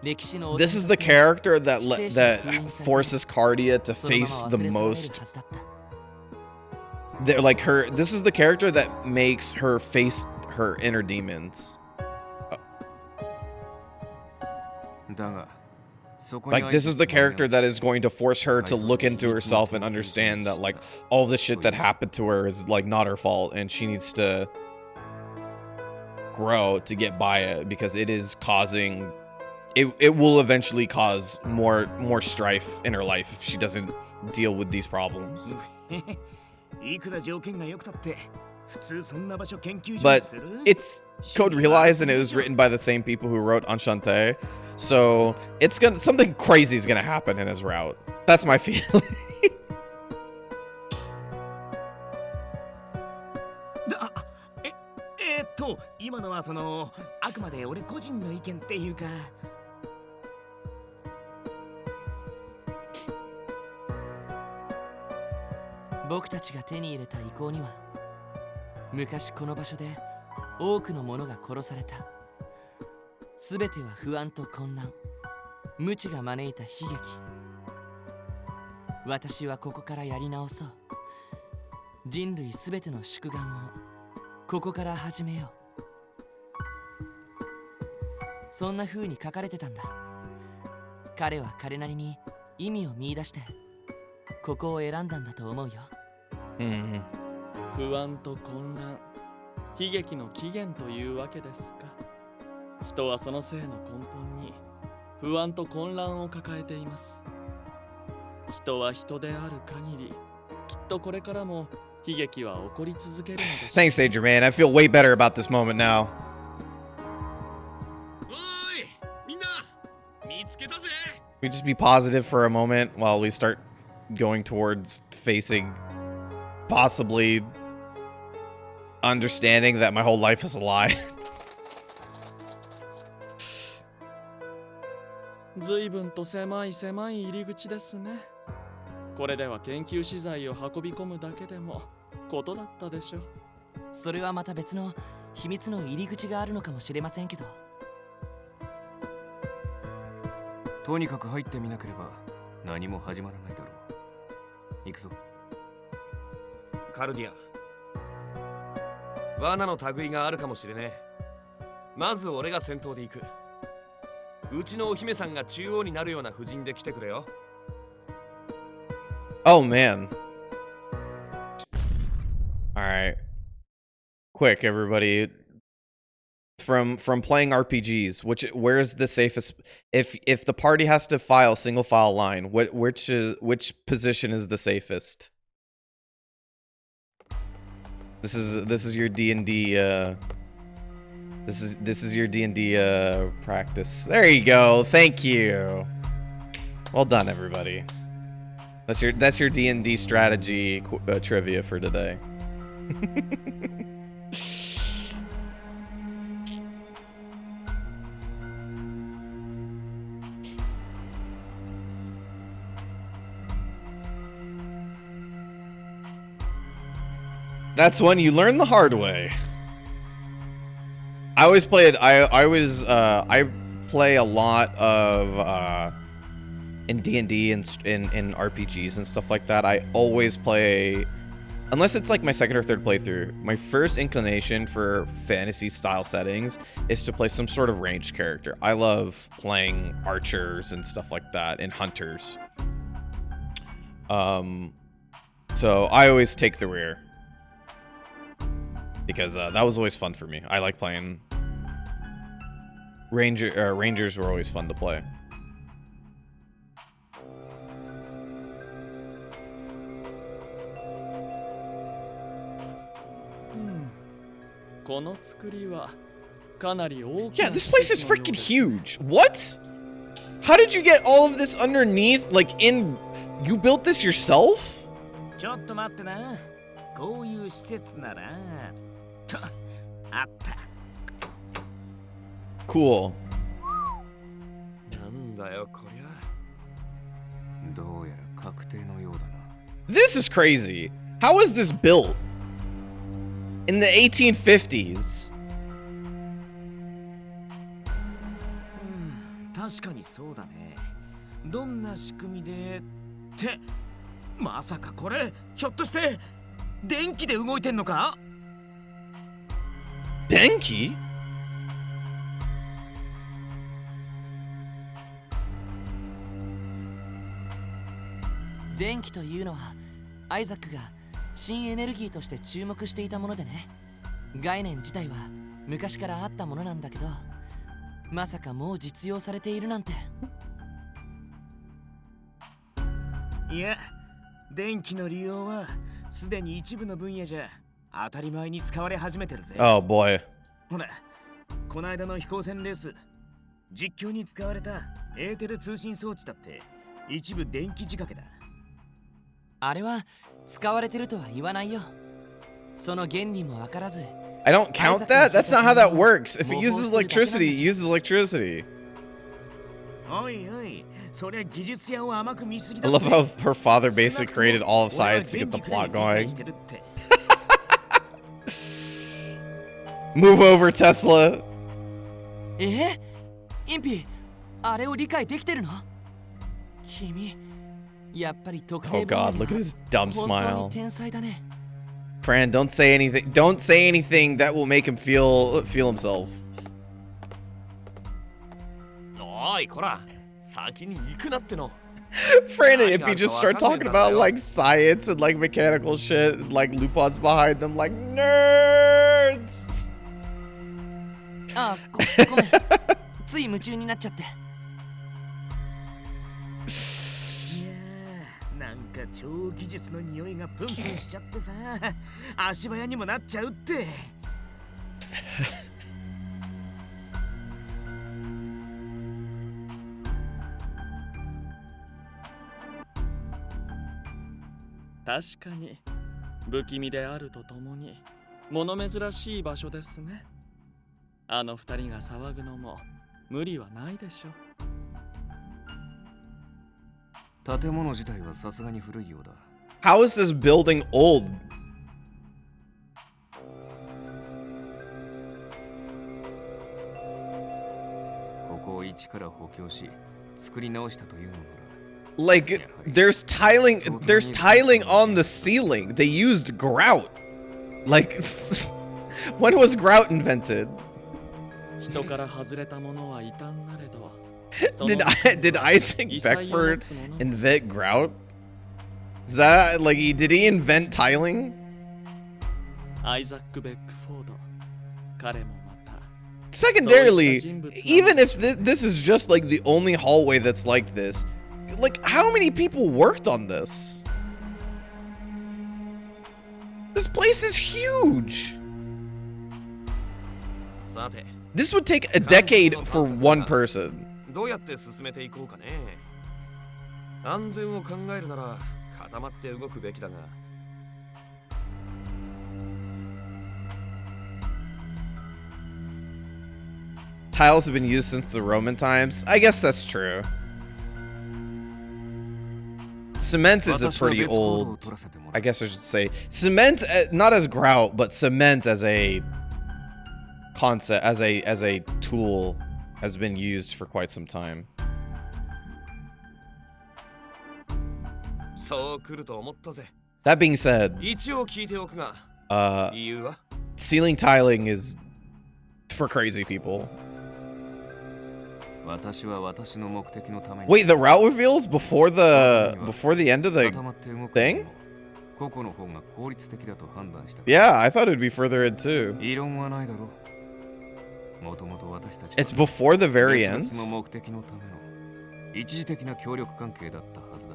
this is the character that forces Cardia to face the most. This is the character that makes her face her inner demons. Like, this is the character that is going to force her to look into herself and understand that, like, all the shit that happened to her is, like, not her fault, and she needs to grow to get by it, because it is causing... It will eventually cause more strife in her life if she doesn't deal with these problems. But it's Code Realized, and it was written by the same people who wrote Enchanté. So something crazy is gonna happen in his route. That's my feeling.すべては不安と混乱、無知が招いた悲劇。私はここからやり直そう。人類すべての宿願をここから始めよう。そんな風に書かれてたんだ。彼は彼なりに意味を見出してここを選んだんだと思うよ。不安と混乱、悲劇の起源というわけですか。人はその性の根本に不安と混乱を抱えています。人は人である限り、きっとこれからも悲劇は起こり続けるのでしょう。 Thanks, Sager, man. I feel way better about this moment now. おいみんな見つけたぜ We just be positive for a moment while we start going towards facing possibly understanding that my whole life is a lie. 随分と狭い入り口ですね。これでは研究資材を運び込むだけでもことだったでしょう。それはまた別の秘密の入り口があるのかもしれませんけど。とにかく入ってみなければ何も始まらないだろう。行くぞ。カルディア、罠の類があるかもしれねえ。まず俺が先頭で行く。うちのお姫さんが中央になるような布陣で来てくれよ。Oh man. All right. Quick, everybody. From playing RPGs, where's the safest? If the party has to file single file line, which position is the safest? This is your D&D this is your D&D practice. There you go. Thank you. Well done, everybody. That's your D&D strategy trivia for today. That's one you learn the hard way. I always play it. I play a lot of in D&D and in RPGs and stuff like that. I always play, unless it's like my second or third playthrough, my first inclination for fantasy style settings is to play some sort of ranged character. I love playing archers and stuff like that, and hunters. So I always take the rear, because that was always fun for me. I like playing rangers were always fun to play. この作りはかなり大き Yeah, な this place 施 is 設のよう freaking です。 huge. What? How did you get all of this underneath? Like you built this yourself? ちょっと待ってな。こういう施設ならとあった。 Cool. なんだよこりゃ。どうやら確定のようだな。 This is crazy. How was this built? In the 1850s? 確かにそうだね。どんな仕組みでってまさかこれひょっとして電気で動いてんのか？ Denki? 電気というのはアイザックが新エネルギーとして注目していたものでね。概念自体は昔からあったものなんだけど、まさかもう実用されているなんて。いや、電気の利用はすでに一部の分野じゃ当たり前に使われ始めてるぜ。 Oh boy. ほら、この間の飛行船レース、実況に使われたエーテル通信装置だって一部電気仕掛けだ。あれは使われてるとは言わないよ。その原理もわからず。 I don't count that? That's not how that works. If it uses electricity, it uses electricity. おいおい、そりゃ技術屋を甘く見すぎ I だ。 love how her father basically created all of science to get the plot going. Move over, Tesla. インピ、あれを理解できてるの？君、やっぱり特定 Oh god, look at his dumb 本当 smile. に天才だね。 Fran, don't say anything. Don't say anything that will make him feel himself. おいこら、先に行くなっての。 Fran and Ippy just start talking about like science and like mechanical shit, and like Lupin's behind them, like nerds. あ、ごめん。つい夢中になっちゃって。か超技術の匂いがプンプンしちゃってさ、足早にもなっちゃうって。確かに不気味であるとともに物珍しい場所ですね。あの二人が騒ぐのも無理はないでしょう。建物自体はさすがに古いようだ。 How is this building old? ここを一から補強し作り直したというのなら Like, there's tiling on the ceiling. They used grout. Like, when was grout invented? 人から外れたものは異端なれど。Did Isaac Beckford invent grout? Is that like did he invent tiling? アイザック・ベックフォード。彼もまた。 Secondarily, even if this is just like the only hallway that's like this, like how many people worked on this? This place is huge. さて、 This would take a decade for one person. どうやって進めていこうかね。安全を考えるなら固まって動くべきだが。Tiles have been used since the Roman times. I guess that's true. Cement is a pretty old, I guess I should say. Cement, not as grout, but cement as a concept, as a tool, has been used for quite some time. そう来ると思ったぜ。 That being said, 一応聞いておくが、理由は ceiling tiling is for crazy people. 私は私の目的のために Wait, the route reveals before the end of the 固まって動く thing? 個々の方が効率的だと判断した。 Yeah, I thought it'd be further in too. 異論はないだろう。もともと私たち It's before the very 別 end. 々の目的のための一時的な協力関係だったはずだ。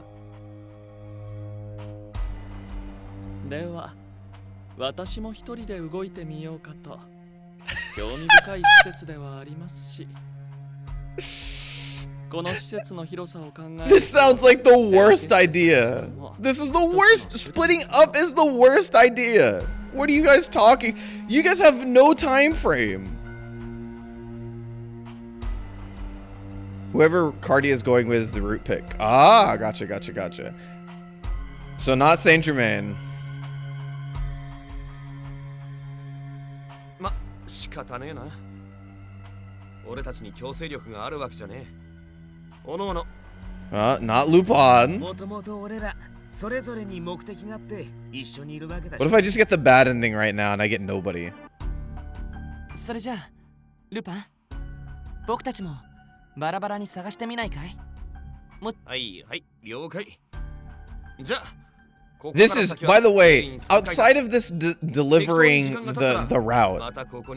では、私も一人で動いてみようかと。興味深い施設ではありますし。この施設の広さを考え This sounds like the worst idea. This is the worst. Splitting up is the worst idea. What are you guys talking? You guys have no time frame. Whoever Cardia is going with is the root pick. Ah, gotcha. So not Saint Germain. ま、仕方ねえな。俺たちに強制力があるわけじゃねえ。おのおの。Not Lupin. もともと俺らそれぞれに目的があって一緒にいるわけだし。 What if I just get the bad ending right now and I get nobody? それじゃあルパン、僕たちもバラバラに探してみないかい？はいはい、了解。じゃあ This is, by the way, outside of this delivering the route,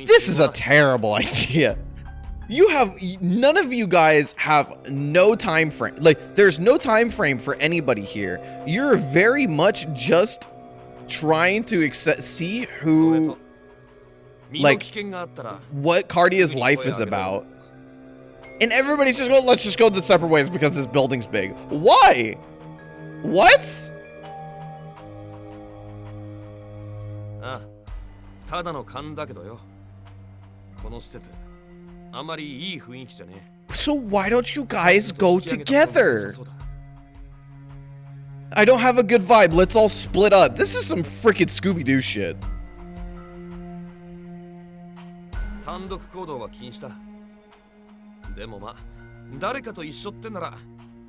this is a terrible idea. You have, none of you guys have no time frame. Like, there's no time frame for anybody here. You're very much just trying to see who, like, what Cardia's life is about. And everybody's just going, let's just go the separate ways because this building's big. Why? What? ああ、ただの勘だけどよ。この施設、あまりいい雰囲気じゃねえ。 So why don't you guys go together? I don't have a good vibe. Let's all split up. This is some freaking Scooby-Doo shit. 単独行動は禁止だ。でもまあ、誰かと一緒ってなら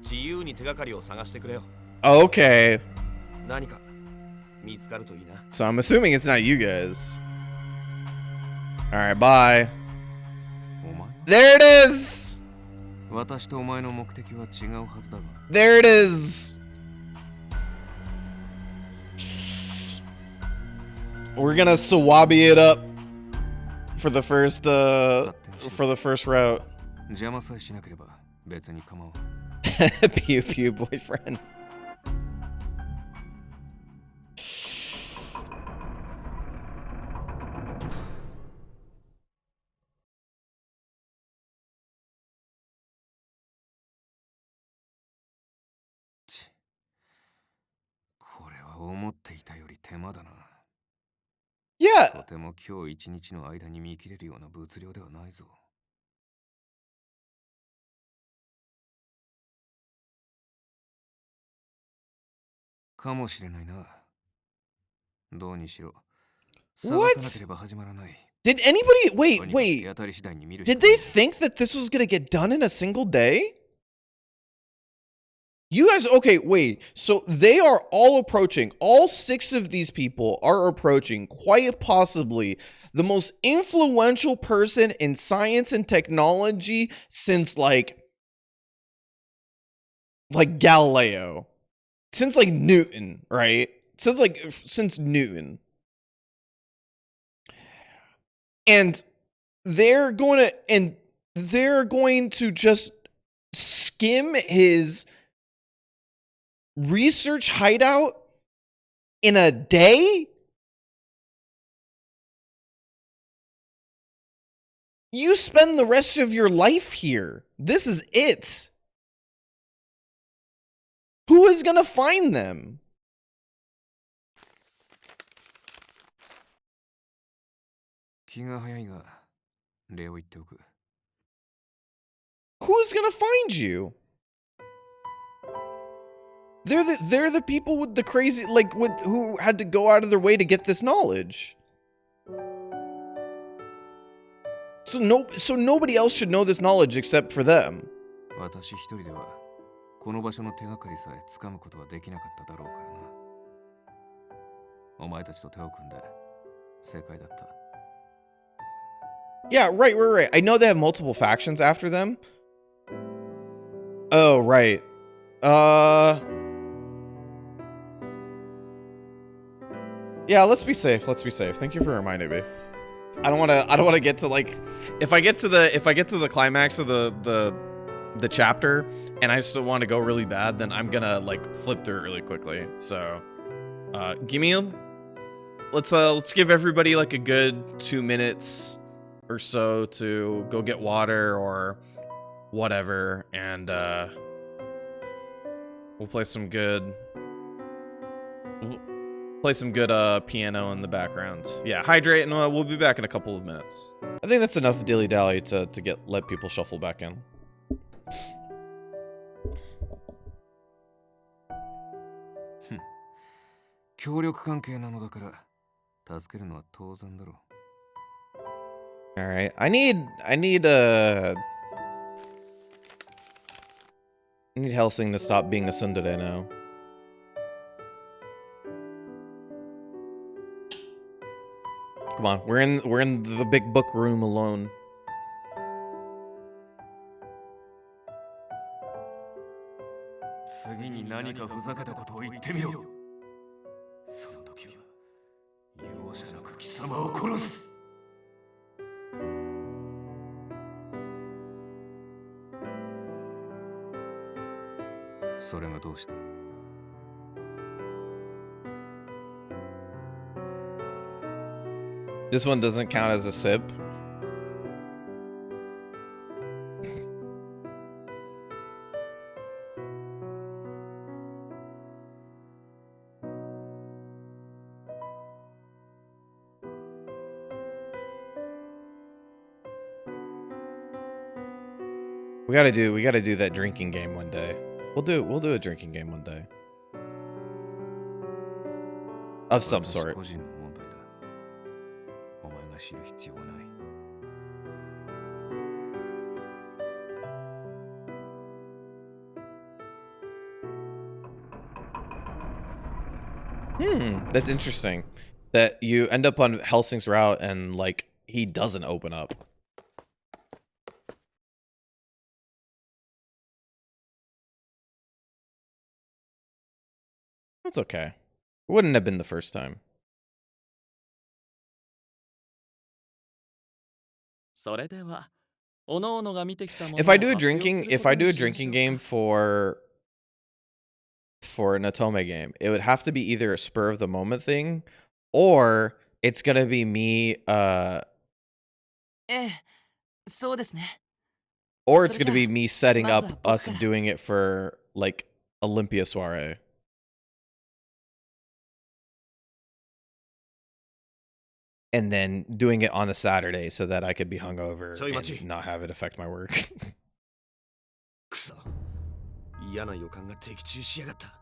自由に手がかりを探してくれよ。 Okay. 何か見つかるといいな。 So I'm assuming it's not you guys. Alright, bye. お前 There it is! 私とお前の目的は違うはずだが。 There it is! We're gonna Sawabi it up for the first route. 邪魔さえしなければ別に構わん。Pew pew boyfriend. っていたより手間だな。 Yeah. とても今日一日の間に見切れるような物量ではないぞ。かもしれないな。どうにしろ探さなければ始まらない。 Did anybody wait, とにかく手 wait. 当たり次第に見るしか Did ない they think that this was gonna get done in a single day? You guys, okay, wait. So they are all approaching. All 6 of these people are approaching quite possibly the most influential person in science and technology since like Galileo. Since like Newton, right? Since Newton. And they're going to just skim his research hideout in a day? You spend the rest of your life here. This is it. Who is gonna find them? 気が早いが礼を言っておく。 Who's gonna find you? They're the people with the crazy who had to go out of their way to get this knowledge. So nobody else should know this knowledge except for them. 私一人ではこの場所の手がかりさえ掴むことはできなかっただろうからな。お前たちと手を組んで正解だった。 Yeah, right. I know they have multiple factions after them. Oh, right. Yeah, let's be safe. Thank you for reminding me. I don't want to get to like if I get to the climax of the chapter and I still want to go really bad, then I'm going to like flip through it really quickly. So, let's give everybody like a good 2 minutes or so to go get water or whatever, and we'll play some good piano in the background. Yeah, hydrate, and we'll be back in a couple of minutes. I think that's enough dilly-dally to let people shuffle back in. 協力関係なのだから助けるのは当然だろう。 All right, I need Helsing to stop being a tsundere now. Come on, we're in the big book room alone. 次に何かふざけたことを言ってみろ。その時は容赦なく貴様を殺す。 それがどうした？ This one doesn't count as a sip. We gotta do that drinking game one day. We'll do a drinking game one day. Of some 私 sort. 個人の問題だ。お前が知る必要はない。 That's interesting. That you end up on Helsing's route and like he doesn't open up. That's okay. It wouldn't have been the first time. それでは、おのおのが見てきたものを If I do a 発表 drinking する if こ I と do に a しましょう drinking か。 game for an Otome game, it would have to be either a spur of the moment thing or it's gonna be me ええ、そうですね。 or it's それ gonna じゃあ、 be me setting まずは up 僕 us から。 doing it for like Olympia soiree. and then doing it on a Saturday so that I could be hungover ちょい待ち。 and not have it affect my work. くそ。嫌な予感が的中しやがった。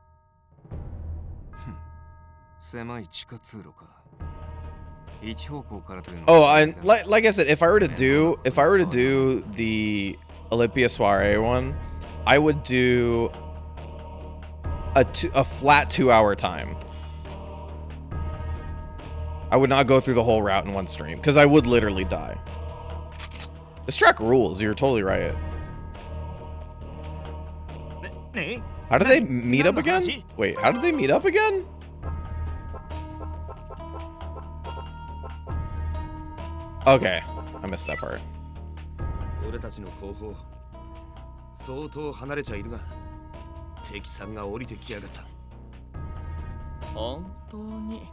狭い地下通路か。一方向からというの Oh, and like I said, if I were to do the Olympia Soiree one, I would do a flat 2-hour time. I would not go through the whole route in one stream because I would literally die. This track rules. You're totally right. ね How did they meet up again? Wait, how did they meet up again? Okay, I missed that part. 俺たちの後方、相当離れちゃいるが、敵さんが降りてきやがった。本当に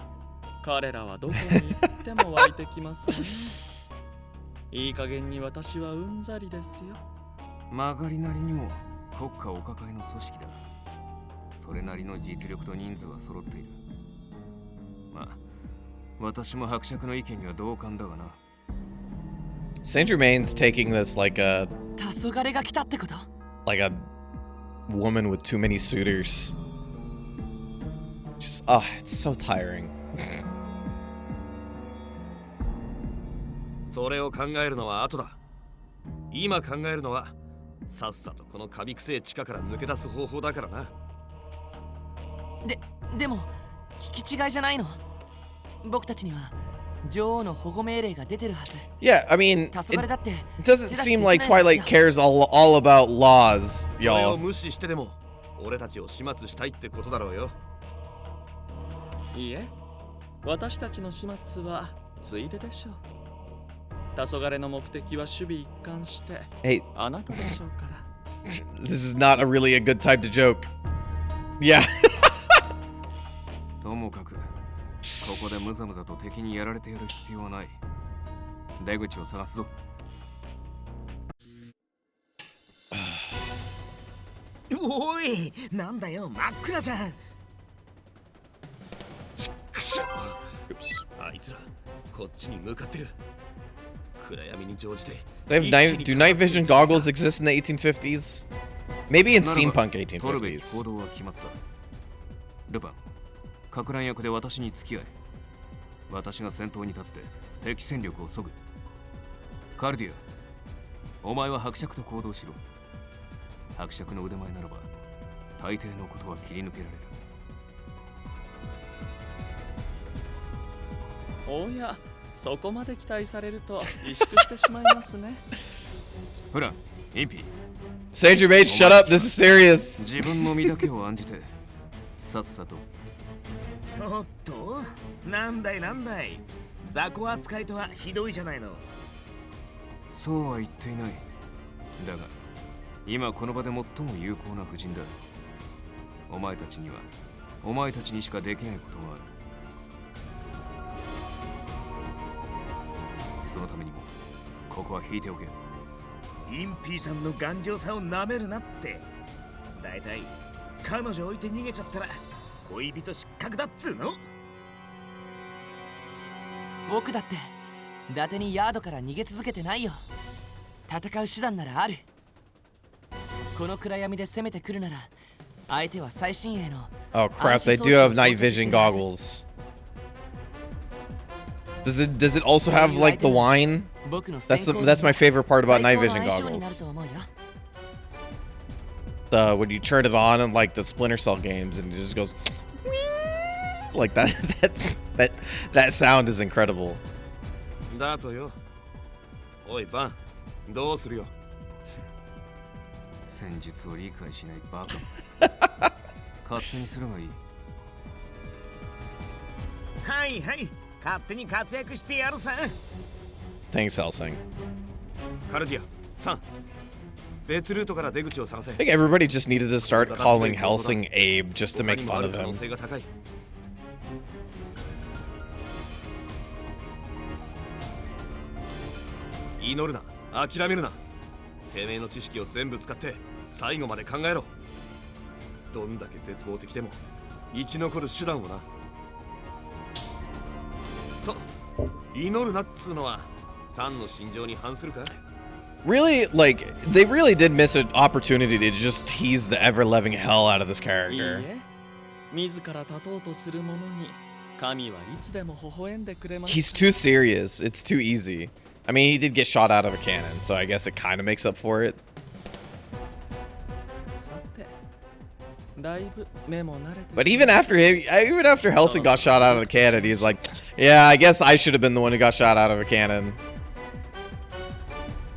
彼らはどこに行っても湧いてきますね。いい加減に私はうんざりですよ。曲がりなりにも国家お抱えの組織だ。それなりの実力と人数は揃っている。まあ、私も伯爵の意見には同感だがな。Saint Germain's taking this like a 黄昏が来たってこと？ like a woman with too many suitors. Just it's so tiring. それを考えるのは後だ。今考えるのはさっさとこのカビくせえ地下から抜け出す方法だからな。でも聞き違いじゃないの？僕たちには女王の保護命令が出てるはず。 Yeah, I mean, 黄昏だって it doesn't seem like Twilight cares all about laws, それを y'all. 無視してでも俺たちを始末したいってことだろうよ。いいえ、私たちの始末はついででしょう。黄昏の目的は守備一貫して Hey, あなたでしょうから。 this is not really a good time to joke. Yeah. ともかく、ここでムザムザと敵にやられてやる必要はない。出口を探すぞ。おい、なんだよ、真っ暗じゃん。ちっくしょう。あいつらこっちに向かってる。暗闇に乗じて。They have do night vision goggles exist in the 1850s? Maybe in steampunk 取るべき 1850s. 行動は決まった。ルパン、かく乱役で私に付き合え。私が先頭に立って敵戦力を削ぐ。カルディア、お前は伯爵と行動しろ。伯爵の腕前ならば大抵のことは切り抜けられる。おや、そこまで期待されると萎縮してしまいますね。ほら、インピー。 Saint Germain, shut up. This is serious. 自分の身だけを案じて、さっさと。おっと、なんだいなんだい。雑魚扱いとはひどいじゃないの。そうは言っていない。だが、今この場で最も有効な布陣だ。お前たちには、お前たちにしかできないことがある。そのためにも、ここは引いておけ。インピーさんの頑丈さをなめるなって。だいたい彼女置いて逃げちゃったら恋人失格だっつうの。僕だって伊達にヤードから逃げ続けてないよ。戦う手段ならある。この暗闇で攻めてくるなら相手は最新鋭の Oh crap, they do have night vision goggles. Does it also have like the wine? That's my favorite part about night vision goggles. When you turn it on in like the Splinter Cell games and it just goes like that. That sound is incredible. だとよ。おいバン、どうするよ。戦術を理解しないバカ。勝手にするがいい。はいはい、勝手に活躍してやるさ。 Thanks, Helsing. カルディア、サン。別ルートから出口を探せ。 I think everybody just needed to start calling Helsing Abe just to make fun of 可能 him. 性が高い。祈るな、諦めるな。てめえの知識を全部使って最後まで考えろ。どんだけ絶望的でも生き残る手段をな。と祈るなっつうのはサンの心情に反するか？ Really, like, they really did miss an opportunity to just tease the ever-loving hell out of this いい character. え、自ら立とうとする者に神はいつでも微笑んでくれます。 He's too serious. It's too easy. I mean, he did get shot out of a cannon, so I guess it kind of makes up for it. さて、だいぶ目も慣れて。 But even after Helsing got shot out of the cannon, he's like, yeah, I guess I should have been the one who got shot out of a cannon.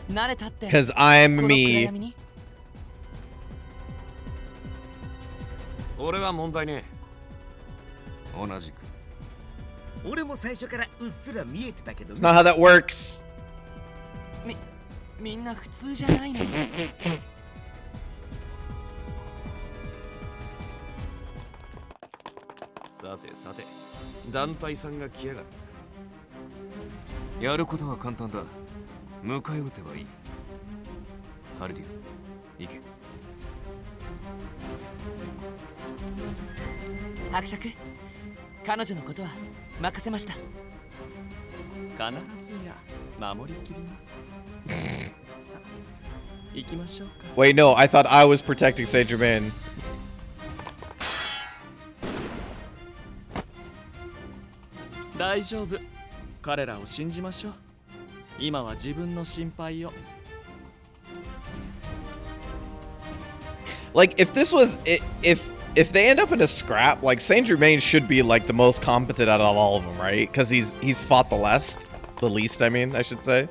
慣れたって。 Because I'm この暗 me. 闇に俺は問題ね同じく。俺も最初からうっすら見えてたけど It's not how that works. みんな普通じゃないの。さてさて団体さんが来やがった。やることは簡単だ。迎え撃てばいい。カルディオ、行け。伯爵、彼女のことは任せました。必ずや守りきります。さあ、行きましょうか。 Wait, no, I thought I was protecting Saint Germain. 大丈夫。彼らを信じましょう。今は自分の心配を。 Like, if this was if they end up in a scrap, like Saint Germain should be like the most competent out of all of them, right? Because he's fought the least. I mean, I should say.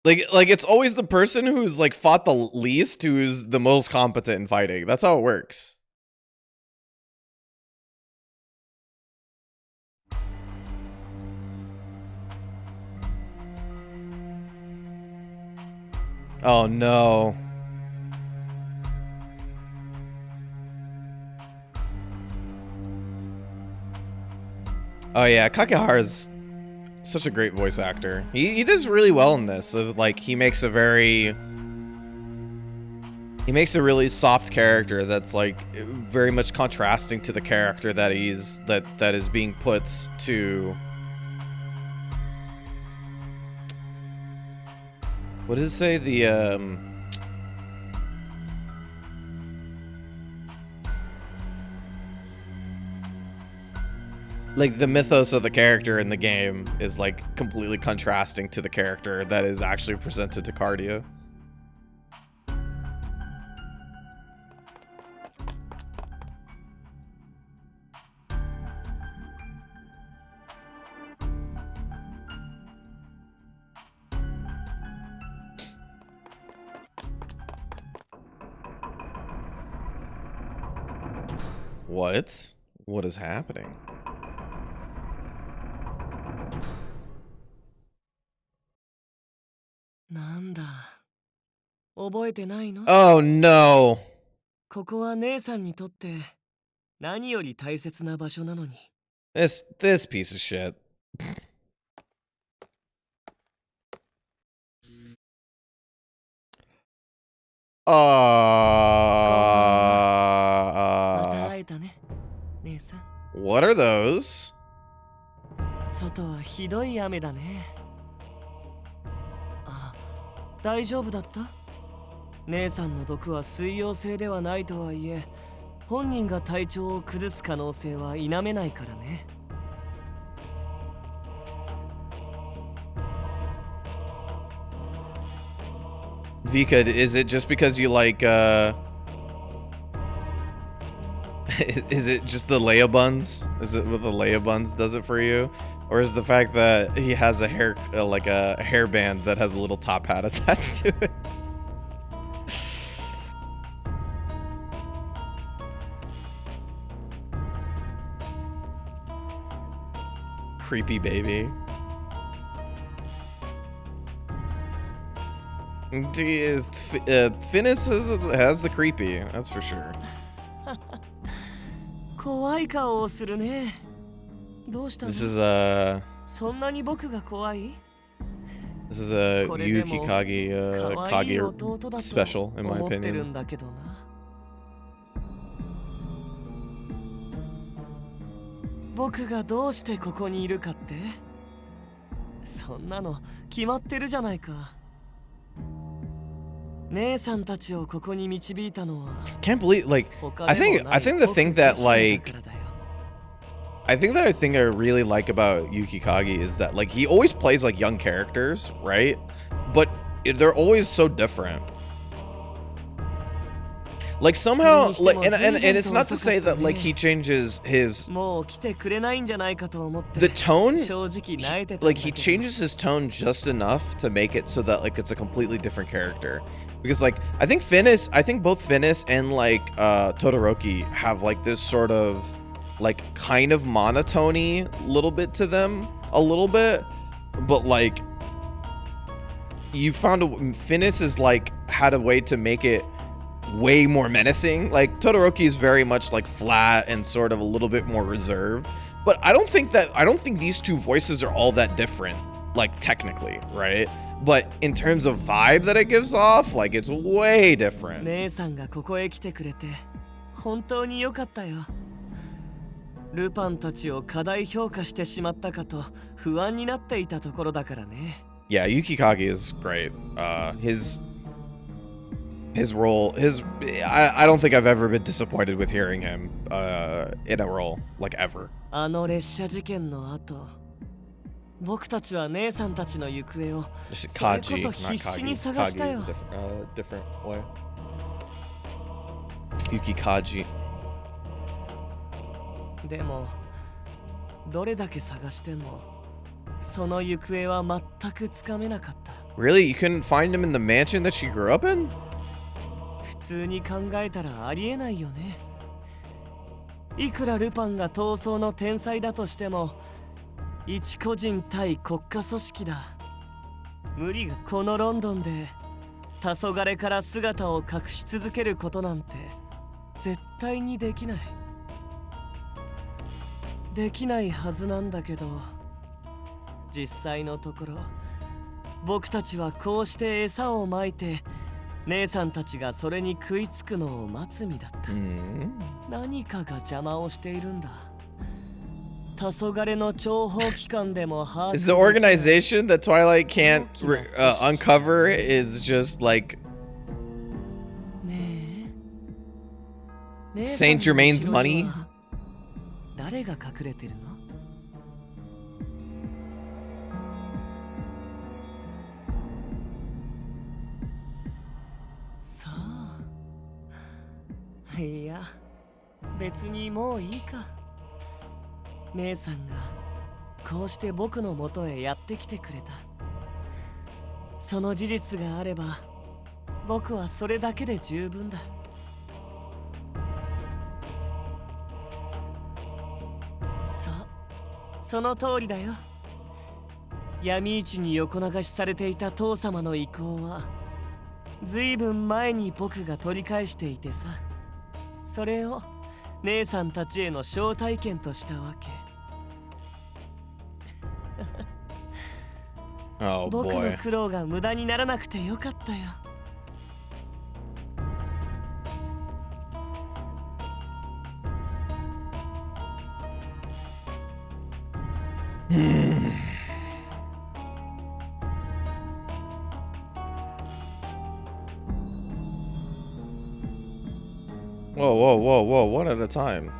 Like it's always the person who's like fought the least who's the most competent in fighting. That's how it works. Oh no. Oh yeah, Kakehara's such a great voice actor. He does really well in this. Like he makes a really soft character that's like very much contrasting to the character that that is being put to. What does it say? Like the mythos of the character in the game is like completely contrasting to the character that is actually presented to Cardio. What? What is happening? Oh no. ここは姉さんにとって何より大切な場所なのに。This piece of shit. What are those? 外はひどい雨だね。あ、大丈夫だった？姉さんの毒は水溶性ではないとはいえ、本人が体調を崩す可能性は否めないからね。Vika, is it just because you like is it just the Leia buns? Is it with the Leia buns does it for you? Or is the fact that he has a hair like a hairband that has a little top hat attached to it? Creepy baby. Finnis has the creepy, that's for sure. 怖い顔をするね。どうしたの？ This is そんなに僕が怖い？ This is a これでも Yukikage 可愛い Kage 弟だと special, in my 思ってる opinion. んだけどな。僕がどうしてここにいるかって？そんなの決まってるじゃないか。姉さんたちをここに導いたのは Can't believe, like, 他 I でも think ない the 僕 thing that 自身だ like からだよ。 I think that thing I really like about Yukikage is that like he always plays like young characters, right? But they're always so different. Like somehow, like, and it's not to say that like he changes his もう来てくれないんじゃないかと思って the tone, 正直泣いてたんだ like け he ど changes his tone just enough to make it so that like it's a completely different character. Because like I think both Finnis and like Todoroki have like this sort of like kind of monotony little bit to them, a little bit, but like you found Finnis is like had a way to make it way more menacing. Like Todoroki is very much like flat and sort of a little bit more reserved, but I don't think these two voices are all that different, like technically, right? But in terms of vibe that it gives off, like it's way different. 姉さんがここへ来てくれて本当に良かったよ。ルパンたちを過大評価してしまったかと不安になっていたところだからね。Yeah, Yukikage is great. His role, I don't think I've ever been disappointed with hearing him in a role, like ever. あの列車事件の後、僕たちは姉さんたちの行方を Kaji, それこ not そ必死に Kagi. 探した Kagi よ is a different way. Yukikaji. でもどれだけ探してもその行方は全くつかめなかった。 Really? You couldn't find him in the mansion that she grew up in? 普通に考えたらありえないよね。いくらルパンが逃走の天才だとしても一個人対国家組織だ。無理が。このロンドンで黄昏から姿を隠し続けることなんて絶対にできない。できないはずなんだけど、実際のところ僕たちはこうして餌をまいて姉さんたちがそれに食いつくのを待つ身だった。何かが邪魔をしているんだ。黄昏の諜報機関でも把握 Is the organization that Twilight can't uncover is just like ねえ Saint Germain's money? 誰が隠れてるの？さあ、いや別にもういいか。姉さんがこうして僕の元へやってきてくれた。その事実があれば僕はそれだけで十分だ。その通りだよ。闇市に横流しされていた父様の意向はずいぶん前に僕が取り返していてさ、それを姉さんたちへの招待券としたわけ。Oh 僕の boy. 苦労が無駄にならなくてよかったよ。Whoa, one at a time.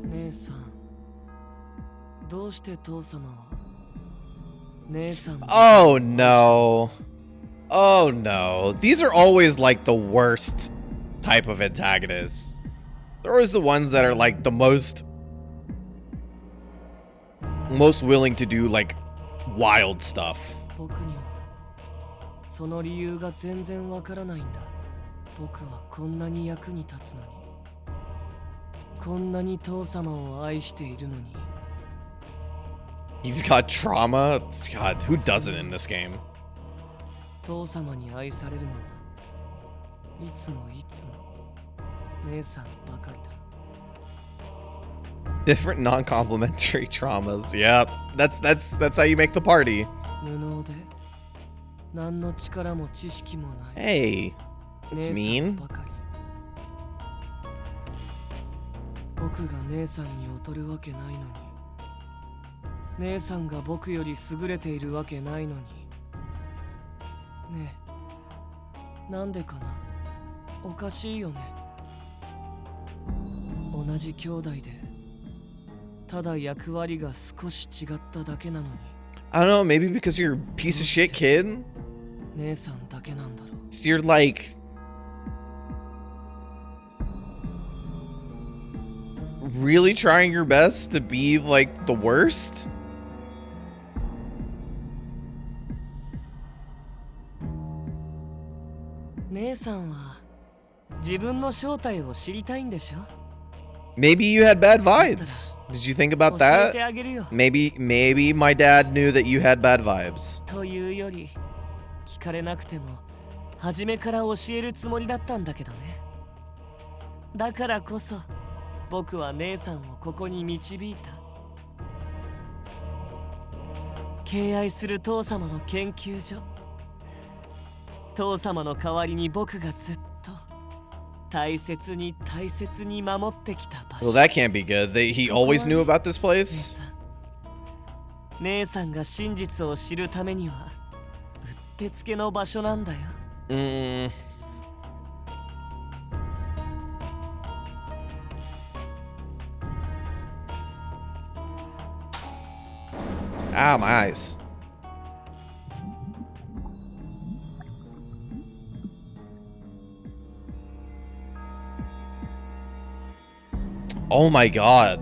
姉さん、どうして父様は姉さんの Oh no. Oh no. These are always like the worst type of antagonists. They're always the ones that are like the most willing to do like wild stuff. 僕にはその理由が全然わからないんだ。僕はこんなに役に立つのに、こんなに父様を愛しているのに。 He's got trauma. God, who doesn't in this game? 父様に愛されるのはいつも姉さんばかりだ。Different non-complimentary traumas. Yep. That's how you make the party. 無能で何の力も知識もない Hey, that's 姉 mean. さんばかり僕が姉さんに劣るわけないのに姉さんが僕より優れているわけないのにねえなんでかなおかしいよね同じ兄弟でただ役割が少し違っただけなのに I don't know, maybe because you're a piece of shit kid? 姉さんだけなんだろう So you're like really trying your best to be like the worst? 姉さんは自分の正体を知りたいんでしょ Maybe you had bad vibes. Did you think about 教えて that? あげるよ Maybe my dad knew that you had bad vibes. というより聞かれなくても初めから教えるつもりだったんだけどねだからこそ僕は姉さんをここに導いた敬愛する父様の研究所父様の代わりに僕がずっと大切に大切に守ってきた場 Well, 所 that can't be good. He always knew about this 姉 place? さん姉さんが真実を知るためにはうってつけの場所なんだよ Ah, my eyes. Oh my god.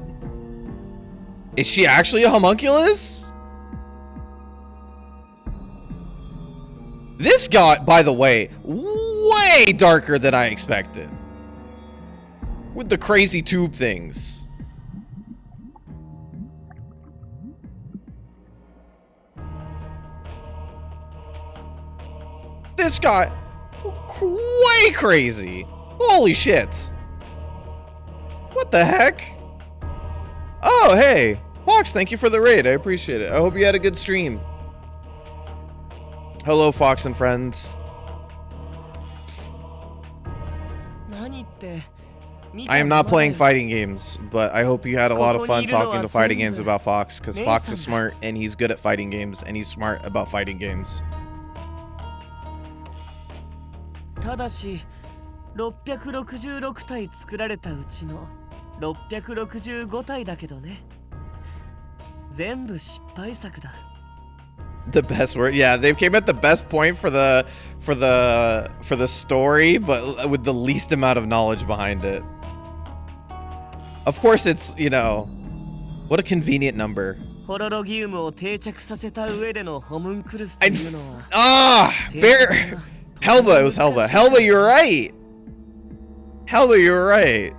Is she actually a homunculus? This got, by the way, way darker than I expected. With the crazy tube things. This got way crazy. Holy shit. What the heck? Oh, hey. Fox, thank you for the raid. I appreciate it. I hope you had a good stream. Hello, Fox and friends. 何って I am not playing fighting games, but I hope you had a lot of fun talking to fighting games about Fox, because Fox is smart and he's good at fighting games, and he's smart about fighting games. ただし666体作られたうちの665体だけどね全部失敗作だ The best word, yeah, they came at the best point for the story, but with the least amount of knowledge behind it. Of course, it's, you know, what a convenient number. ホロロギウムを定着させた上でのホムンクルスというのは Bear Helba, it was Helba. Helba, you're right. Helba, you're right.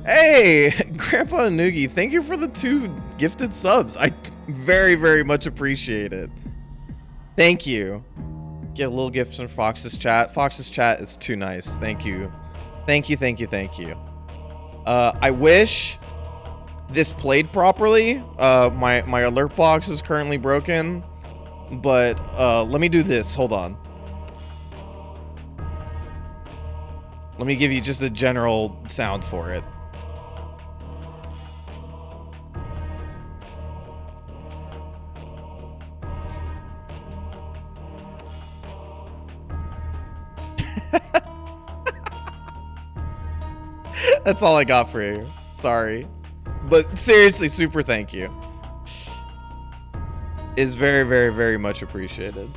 Hey, Grandpa Noogie, thank you for the 2 gifted subs. I very, very much appreciate it. Thank you. Get a little gift from Fox's chat. Fox's chat is too nice. Thank you. Thank you, thank you, thank you. I wish this played properly. My alert box is currently broken. But let me do this. Hold on. Let me give you just a general sound for it. That's all I got for you. Sorry. But seriously, super thank you. Is very, very, very much appreciated.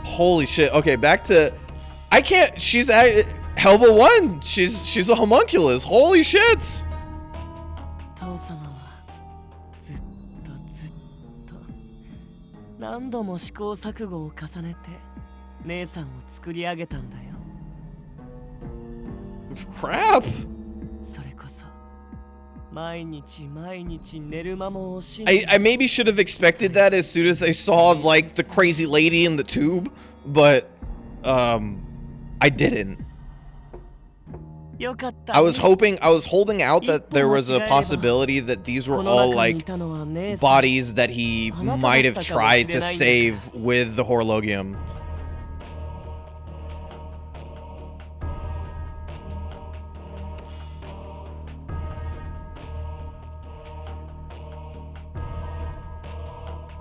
Holy shit. Okay, back to... I can't... She's at... Helba 1! She's a homunculus. Holy shit! 父様はずっとずっと何度も試行錯誤を重ねて姉さんを作り上げたんだよ Crap! それこそ毎日毎日寝る間も惜しん I maybe should have expected that as soon as I saw, like, the crazy lady in the tube, but I didn't. よかったね。 I was holding out that there was a possibility that these were この all 中に like いたのは姉さん。 bodies that he might have tried to save with the Horologium.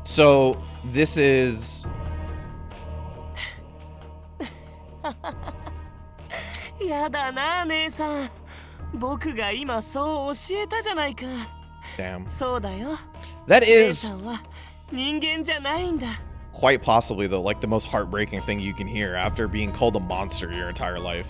So this is やだな姉さん。僕が今そう教えたじゃないか。 damn. そうだよ。 That 姉 is さんは人間じゃないんだ。 quite possibly though like the most heartbreaking thing you can hear after being called a monster your entire life.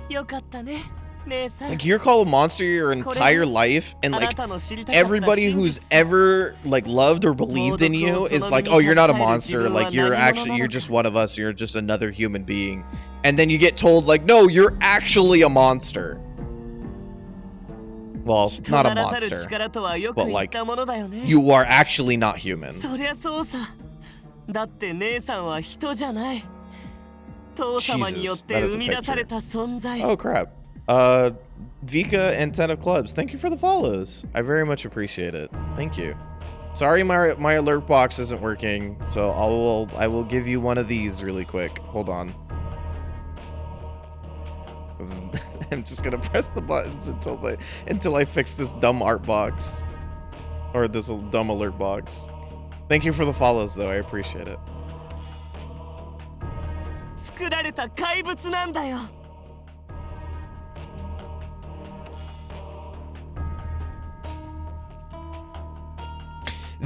よかったね姉さん。 Like you're called a monster your entire life, and あな like たの知りたかった everybody 真 who's 実。 ever like loved or believed in you is like, oh, you're not a monster, like you're just one of us, you're just another human being. And then you get told like, no, you're actually a monster. Well, 人 not な a らざる monster, 力とはよく but 言っ like たものだよね。 you are actually not human. そりゃそうさ。だって姉さんは人じゃない。父様によって生み出された存在。 Oh crap. Vika and 10 of Clubs, thank you for the follows. I very much appreciate it. Thank you. Sorry my alert box isn't working, so I will give you one of these really quick. Hold on. I'm just gonna press the buttons until I fix this dumb art box. Or this dumb alert box. Thank you for the follows though, I appreciate it. 作られた怪物なんだよ。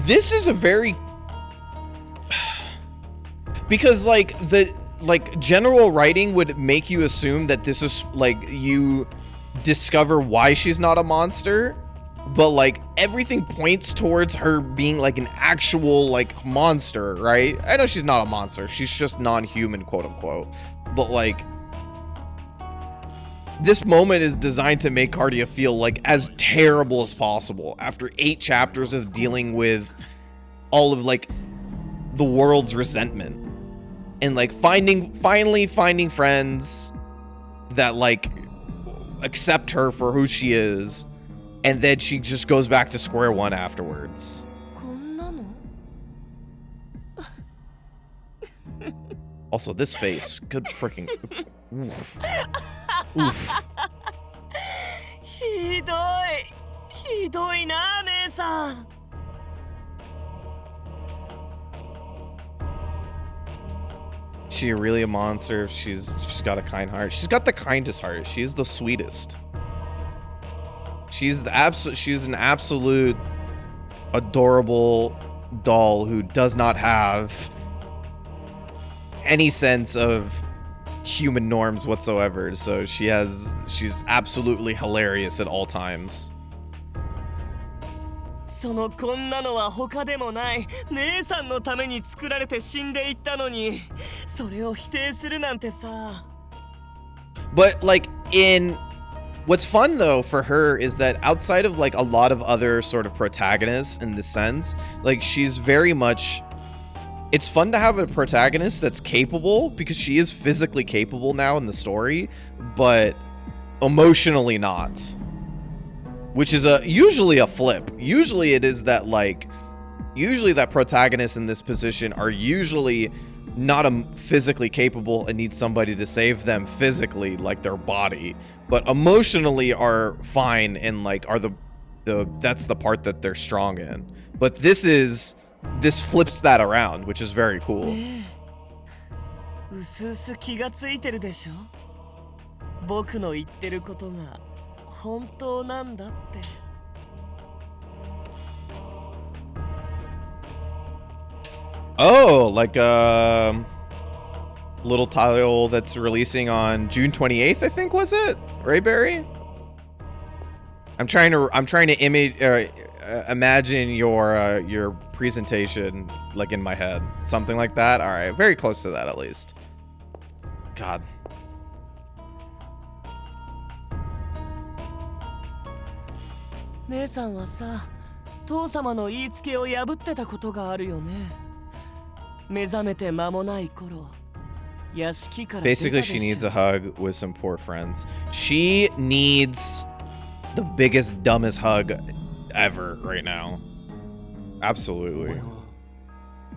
This is a very because like general writing would make you assume that this is like you discover why she's not a monster, but like everything points towards her being like an actual like monster, right? I know she's not a monster, she's just non-human, quote unquote, but like this moment is designed to make Cardia feel like as terrible as possible after 8 chapters of dealing with all of like the world's resentment and like finally finding friends that like accept her for who she is, and then she just goes back to square one afterwards. こんなの？ Also, this face, good freaking oof. Oof. ひどいな姉さん。 She really a monster? She's got a kind heart. She's got the kindest heart. She's the sweetest. She's an absolute adorable doll who does not have any sense of human norms whatsoever. So she's absolutely hilarious at all times. そのこんなのは他でもない姉さんのために作られて死んでいったのに、それを否定するなんてさ。 But like what's fun though for her is that outside of like a lot of other sort of protagonists in this sense, like she's very much, it's fun to have a protagonist that's capable because she is physically capable now in the story, but emotionally not. Which is usually a flip. Usually it is that like, usually that protagonists in this position are usually not physically capable and need somebody to save them physically, like their body, but emotionally are fine and like are that's the part that they're strong in. But this flips that around, which is very cool. ねえ、うすうす気がついてるでしょ。僕の言ってることが本当なんだって。 Oh, like a little title that's releasing on June 28th, I think, was it? Right, Barry? I'm trying to imagine your presentation like in my head. Something like that. All right, very close to that at least. God. 姉さんはさ、父様の言いつけを破ってたことがあるよね。目覚めて間もない頃、屋敷から出た Basically, でし she ょ。 needs a hug with some poor friends. She needs the biggest, dumbest hug ever right now. お Absolutely. 前は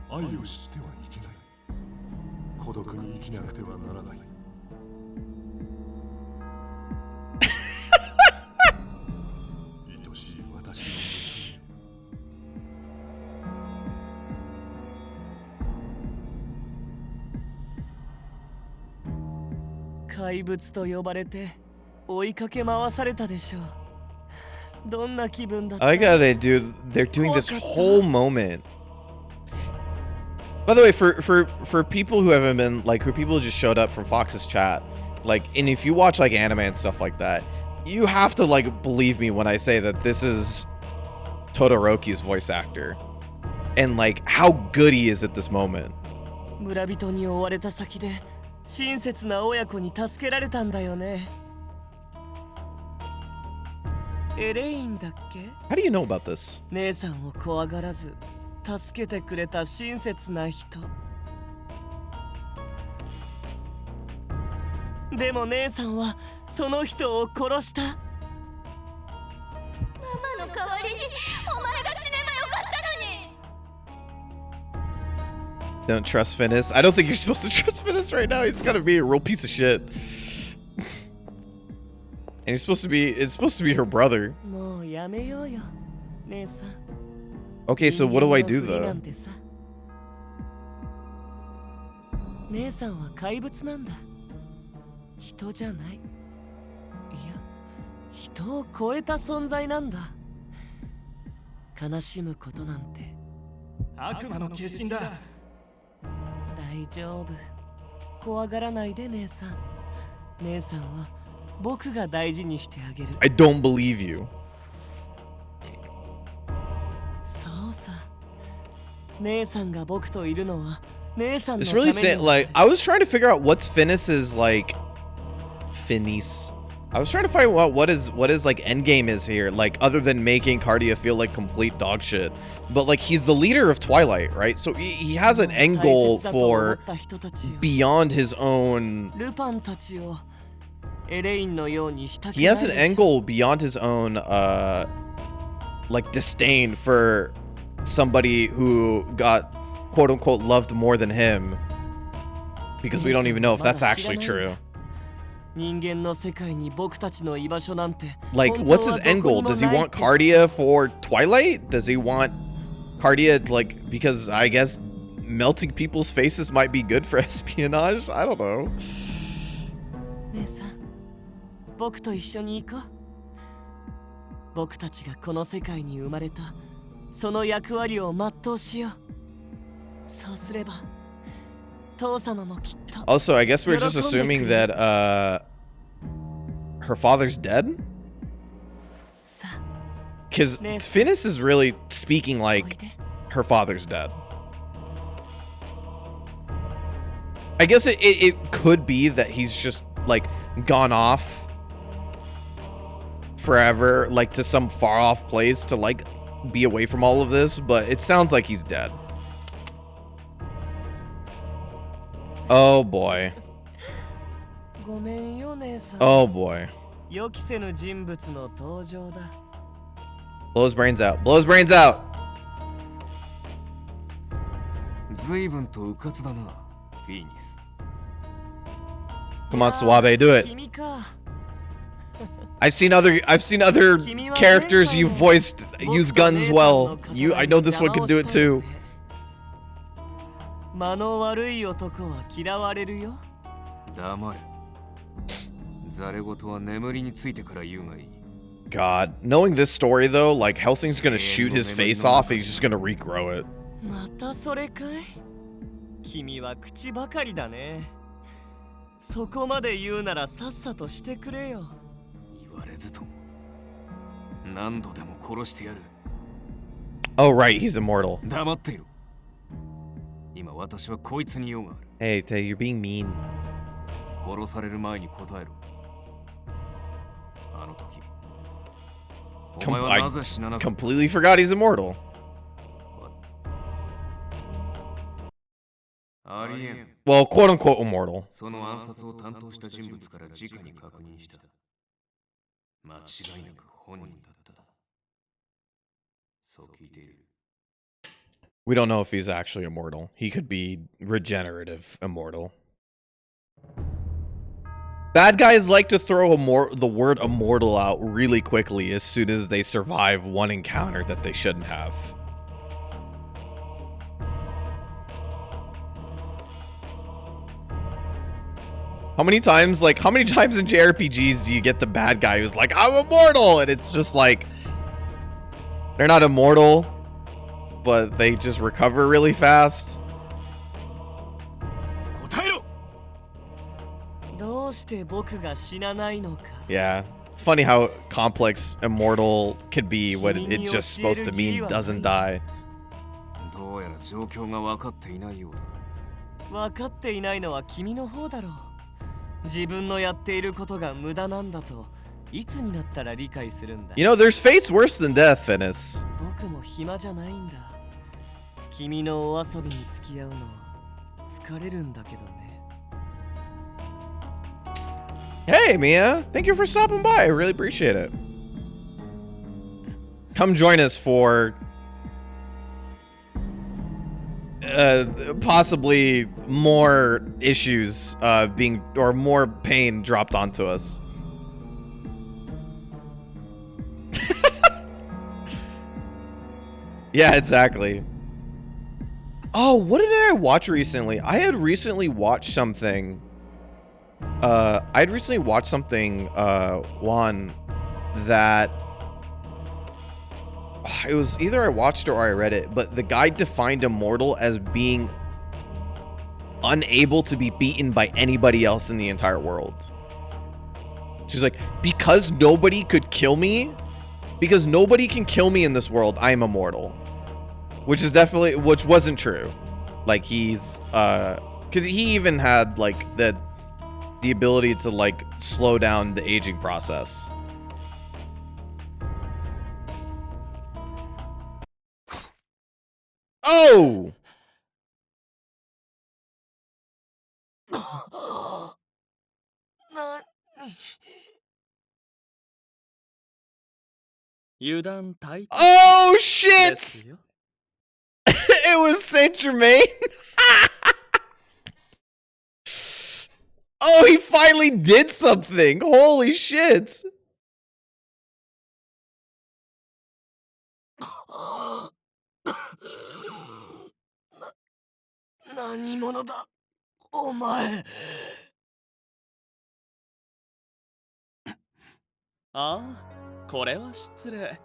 愛を知ってはいけない。孤独に生きなくてはならない。愛しい私の娘。怪物と呼ばれて追いかけ回されたでしょう。どんな気分だった？ I like how they're doing this whole moment. By the way, for people who haven't been like, for people who just showed up from Fox's chat, like, and if you watch like anime and stuff like that, you have to like believe me when I say that this is Todoroki's voice actor, and like how good he is at this moment. 村人に追われた先で親切な親子に助けられたんだよね。エレインだっけ？ How do you know about this? 姉さんを怖がらず助けてくれた親切な人。でも姉さんはその人を殺した。ママの代わりにお前が死ねばよかったのに。 Don't trust Finis. I don't think you're supposed to trust Finis right now. He's gotta be a real piece of shit. And it's supposed to be her brother. もうやめようよ、姉さん。 Okay, so what do I do 人間のふりな though? んてさ。姉さんは怪物なんだ。人じゃない。いや、人を超えた存在なんだ。悲しむことなんて悪魔の化身だ。大丈夫。怖がらないで姉さん。姉さんは僕が大事にしてあげる。 I don't believe you. そうさ。姉さんが僕といるのは姉さんの It's ため really に sad. Like, I was trying to figure out what's Finis's like Finis. I was trying to find out what his like endgame is here, like other than making Cardia feel like complete dog shit. But like he's the leader of Twilight, right? So he has an end goal for beyond his own. ルパンたちをエレインのようにしたくない He で has し an ょ。 end goal beyond his own like disdain for somebody who got quote unquote loved more than him. Because we don't even know if that's actually true. 人間の世界に僕たちの居場所なんて Like, 本当は what's his ど end こ goal? にも Does he ない want って Cardia for Twilight? Does he want Cardia, like, because I guess melting people's faces might be good for espionage? I don't know. 姉さん、僕と一緒に行こう。僕たちがこの世界に生まれたその役割を全うしよう。そうすれば父様もきっと Also, I guess we're just assuming that, her father's dead? さ Because Finis is really speaking あ、おい like で。 her father's dead. I guess it could be that he's just, like, gone off forever, like, to some far-off place to, like, be away from all of this, but it sounds like he's dead. Oh, boy. ごめんよ姉さん。 Oh, boy. 予期せぬ人物の登場だ。 Blow his brains out. Blow his brains out! 随分と迂闊だな、フィニス。 Come on, Suave, do it. 君か。 I've seen other characters you voiced use guns well. I know this one can do it too. 間の悪い男は嫌われるよ。黙れ。ザレ言は眠りについてから言うがいい。 God, knowing this story though, like Helsing's gonna shoot his face off and he's just gonna regrow it. またそれかい？君は口ばかりだね。そこまで言うならさっさとしてくれよ。言われずとも。何度でも殺してやる。 Oh right, he's immortal. 黙っていろ。今私はこいつに用がある。 Hey, Tay, you're being mean. 殺される前に答えろ。あの時、お前はなぜ死ななかった？ completely forgot he's immortal. ありえん。 Well, quote unquote immortal. その暗殺を担当した人物から直に確認した。間違いなく本人だった。そう聞いている。 We don't know if he's actually immortal. He could be regenerative immortal. Bad guys like to throw the word immortal out really quickly as soon as they survive one encounter that they shouldn't have. How many times in JRPGs do you get the bad guy who's like, I'm immortal? And it's just like, they're not immortal, but they just recover really fast. 答えろ。どうして僕が死なないのか。 Yeah. It's funny how complex immortal could be when it's just supposed to mean doesn't die. どうやら状況が分かっていないようだ。分かっていないのは君の方だろう。自分のやっていることが無駄なんだといつになったら理解するんだ。 You know, there's fates worse than death, Finis. 僕も暇じゃないんだ。君のお遊びに付き合うのは疲れるんだけどね。 Hey, Mia. Thank you for stopping by. I really appreciate it. Come join us for possibly more issues or more pain dropped onto us. Yeah, exactly. Oh, what did I watch recently? I had recently watched something. Juan, that it was either I watched it or I read it, but the guy defined immortal as being unable to be beaten by anybody else in the entire world. She's like, because nobody could kill me, because nobody can kill me in this world, I am immortal. Which wasn't true. Like, he's because he even had like the ability to like slow down the aging process. Oh! 油断大敵 Oh で shit! すよ。 It was Saint Germain. Oh, he finally did something. Holy shit. 何者だお前。ああ、これは失礼。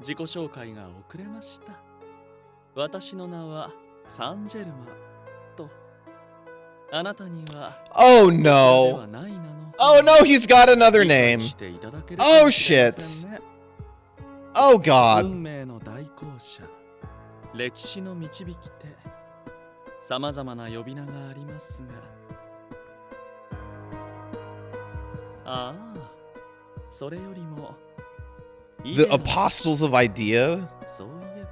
自己紹介が遅れました。私の名はサンジェルマと。あなたには Oh こちらで no. はない名の Oh no, he's got another 理解 name. していただけるか Oh もしれま shit. せんね。 Oh god. 運命の代行者、歴史の導き手、さまざまな呼び名がありますが、ああ、それよりも The Apostles of Idea? そういえば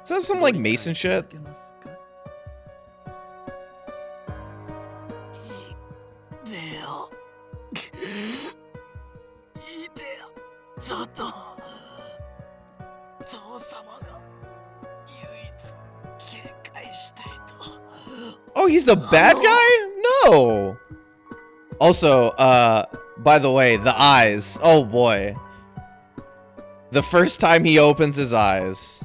Is that some like Mason ご理解い shit? ただけますか？でよ。いいでよ。ちょっと。ゾウ様が唯一警戒していた。 Oh, he's a bad guy? No. Also, by the way, the eyes. Oh boy. The first time he opens his eyes.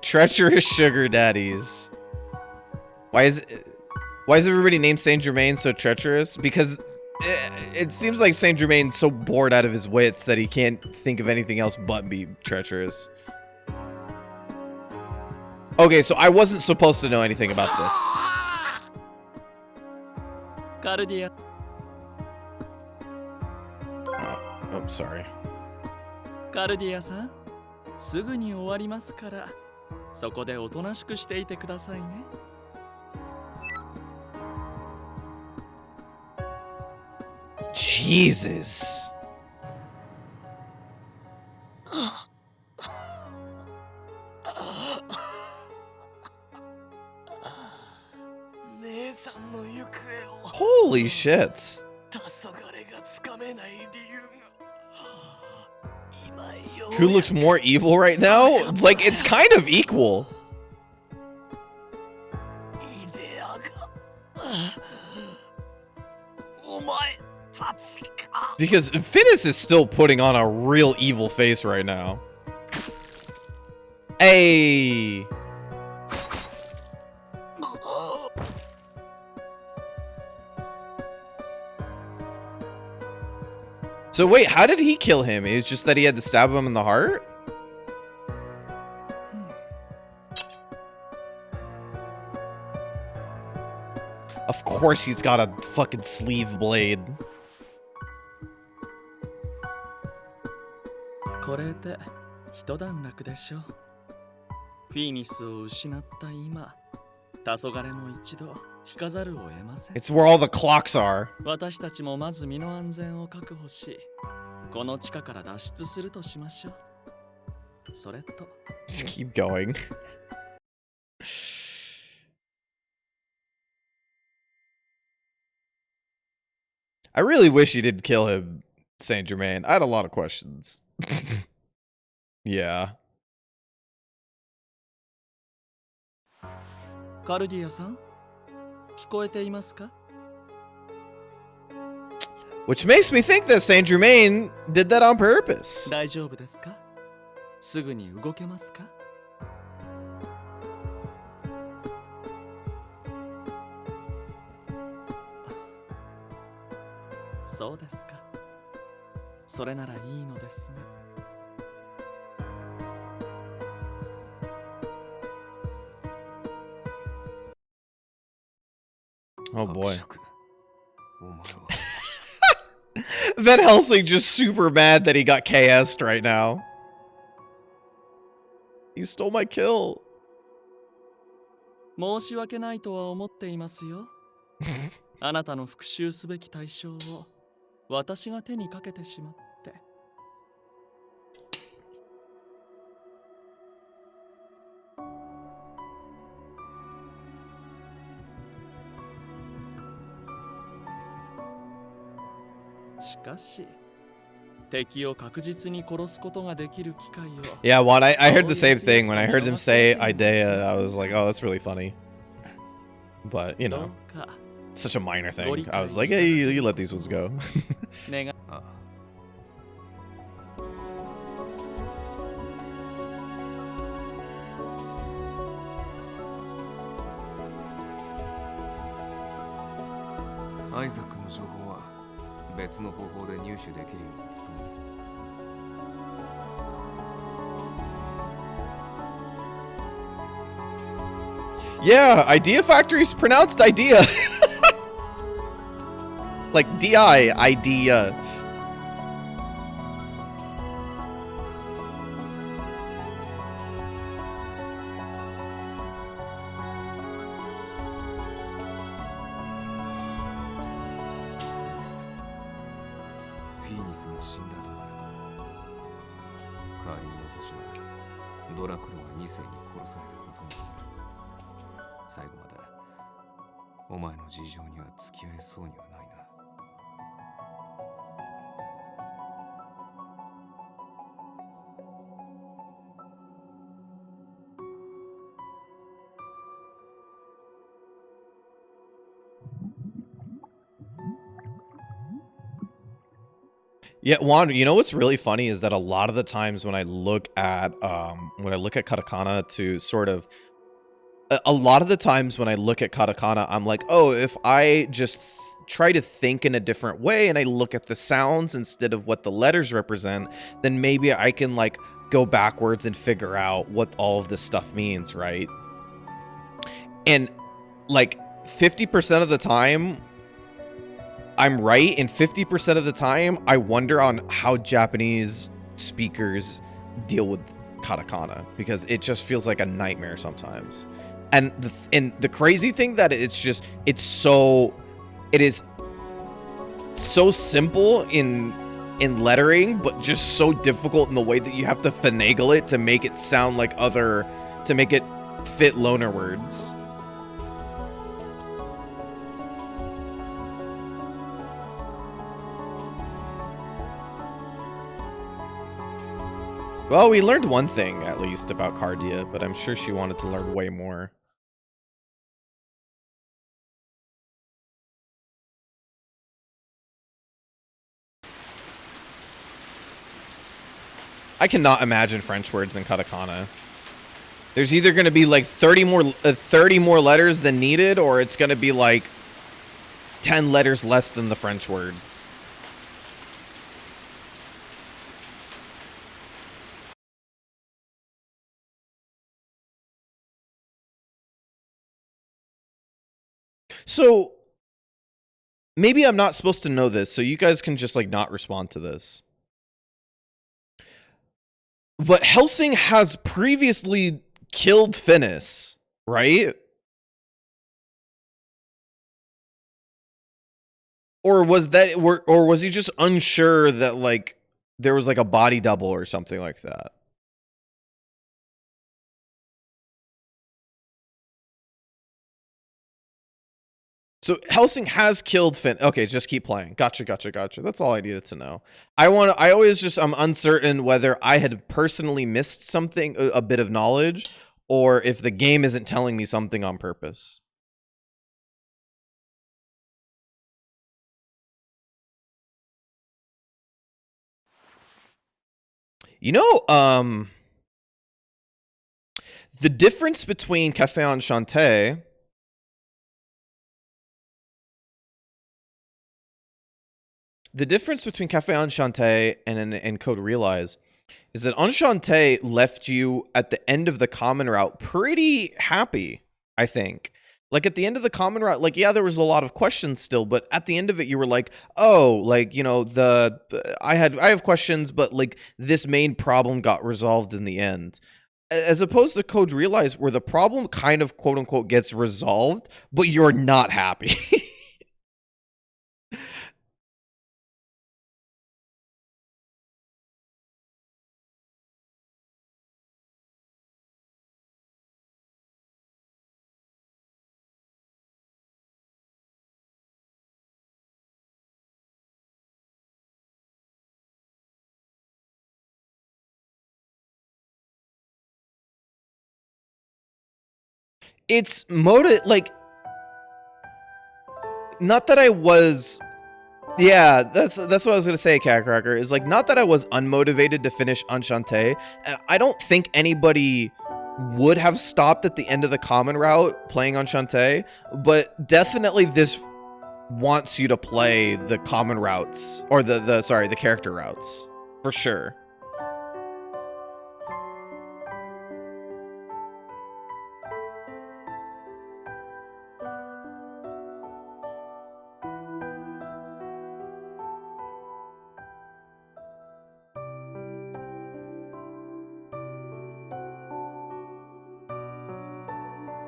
Treacherous sugar daddies. Why is everybody named Saint Germain so treacherous? Because it seems like Saint Germain's so bored out of his wits that he can't think of anything else but be treacherous. Okay, so I wasn't supposed to know anything about this. カルディア、 Oh, sorry. カルディアさん、すぐに終わりますから、そこでおとなしくしていてくださいね。Jesus. Holy shit. 黄昏がつかめない理由が今よう Who looks more evil right now? Like, it's kind of equal. イデアがお前たちか Because Finis is still putting on a real evil face right now. Hey. So wait, how did he kill him? It's just that he had to stab him in the heart? Of course he's got a fucking sleeve blade. これで一段落でしょう。フィニスを失った今、黄昏も一度引かざるを得ません。 It's where all the clocks are. 私たちもまず身の安全を確保し、この地下から脱出するとしましょう。それと Just keep going. I really wish he didn't kill him, Saint Germain. I had a lot of questions. Yeah. カルディアさん、聞こえていますか？ Which makes me think that Saint Germain did that on purpose. 大丈夫ですか？すぐに動けますか？そうですか。それならいいのですが。 Oh boy. お前は Van Helsing just super mad that he got KS'd right now. You stole my kill. 申し訳ないとは思っていますよ。あなたの復讐すべき対象を私が手にかけてしまって。しかし、敵を確実に殺すことができる機会を。 Yeah, Juan, I heard the same thing. When I heard him say Idea, I was like, oh, that's really funny. But, you know, such a minor thing. I was like, hey, you let these ones go. 願ああアイザックの情報は別の方法で入手できるように努める。 Yeah, Idea Factory's pronounced Idea. Like DI, Idea. Phoenix が死んだとなる。代わりに私はドラクロは2世に殺されることになる。 最後までお前の事情には付き合えそうにはないな。 Yeah, Juan, you know what's really funny is that a lot of the times when I look at katakana to sort of a lot of the times when I look at katakana, I'm like, oh, if I just try to think in a different way and I look at the sounds instead of what the letters represent, then maybe I can like go backwards and figure out what all of this stuff means, right? And like 50% of the time I'm right, and 50% of the time I wonder on how Japanese speakers deal with katakana, because it just feels like a nightmare sometimes. And the crazy thing that it is so simple in lettering, but just so difficult in the way that you have to finagle it to make it sound like to make it fit loaner words. Well, we learned one thing, at least, about Cardia, but I'm sure she wanted to learn way more. I cannot imagine French words in katakana. There's either going to be like 30 more letters than needed, or it's going to be like 10 letters less than the French word. So maybe I'm not supposed to know this, so you guys can just like not respond to this. But Helsing has previously killed Finnis, right? Or was that, or was he just unsure that like there was like a body double or something like that? So Helsing has killed Finn. Okay, just keep playing. Gotcha. That's all I needed to know. I'm uncertain whether I had personally missed something, a bit of knowledge, or if the game isn't telling me something on purpose. You know, the difference between Café Enchanté and Code Realize is that Enchanté left you at the end of the common route pretty happy, I think. Like at the end of the common route, like, yeah, there was a lot of questions still, but at the end of it, you were like, oh, like, you know, I have questions, but like this main problem got resolved in the end. As opposed to Code Realize, where the problem kind of quote unquote gets resolved, but you're not happy. It's like, not that I was, yeah, that's what I was gonna say, Cat Cracker, is like, not that I was unmotivated to finish Enchanté, and I don't think anybody would have stopped at the end of the common route playing Enchanté, but definitely this wants you to play the common routes, or the character routes, for sure.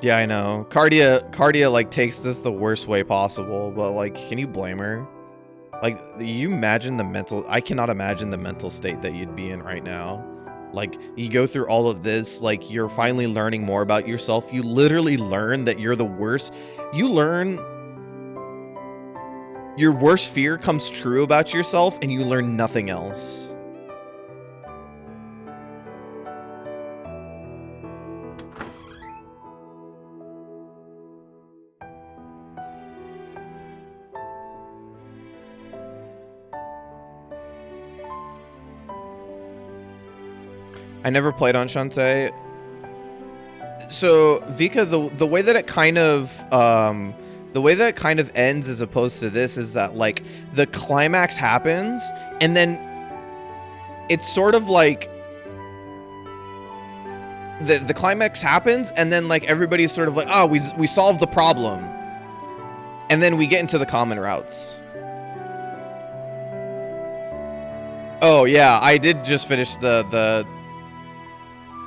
Yeah, I know. Cardia like takes this the worst way possible, but like, can you blame her? Like, you imagine the mental, I cannot imagine the mental state that you'd be in right now. Like, you go through all of this, like, you're finally learning more about yourself. You literally learn that you're the worst. You learn your worst fear comes true about yourself, and you learn nothing else. I never played Enchanté. So Vika, the way that it kind of ends as opposed to this is that like the climax happens and then it's sort of like the climax happens and then like everybody's sort of like, oh, we solved the problem, and then we get into the common routes. Oh yeah, I did just finish the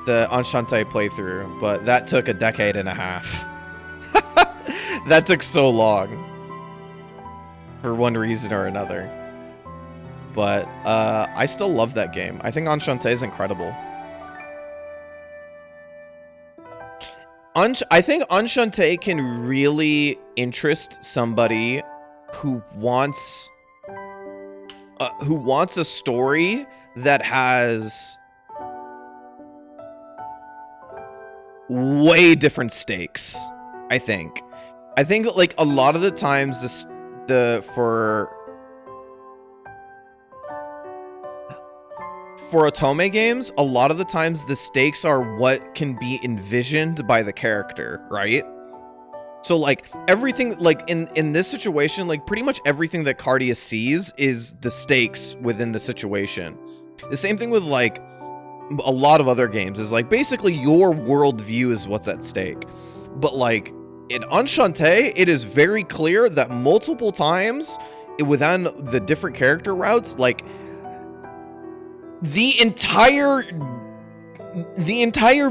Enchanté playthrough, but that took a decade and a half. That took so long. For one reason or another. But I still love that game. I think Enchanté is incredible. I think Enchanté can really interest somebody who wants a story that has way different stakes, I think. I think like a lot of the times for Otome games, a lot of the times the stakes are what can be envisioned by the character, right? So like everything, like in this situation, like pretty much everything that Cardia sees is the stakes within the situation. The same thing with like a lot of other games is like basically your worldview is what's at stake. But like in Enchante, it is very clear that multiple times within the different character routes, like the entire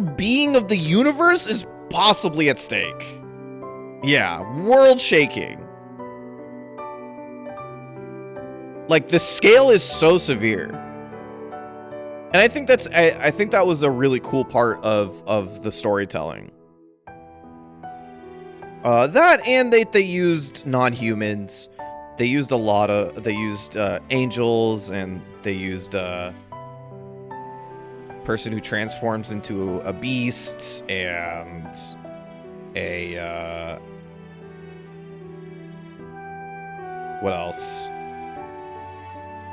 being of the universe is possibly at stake. Yeah, world shaking. Like the scale is so severe. And I think I think that was a really cool part of the storytelling. That and they used non-humans. They used a lot of angels, and they used person who transforms into a beast, and a what else?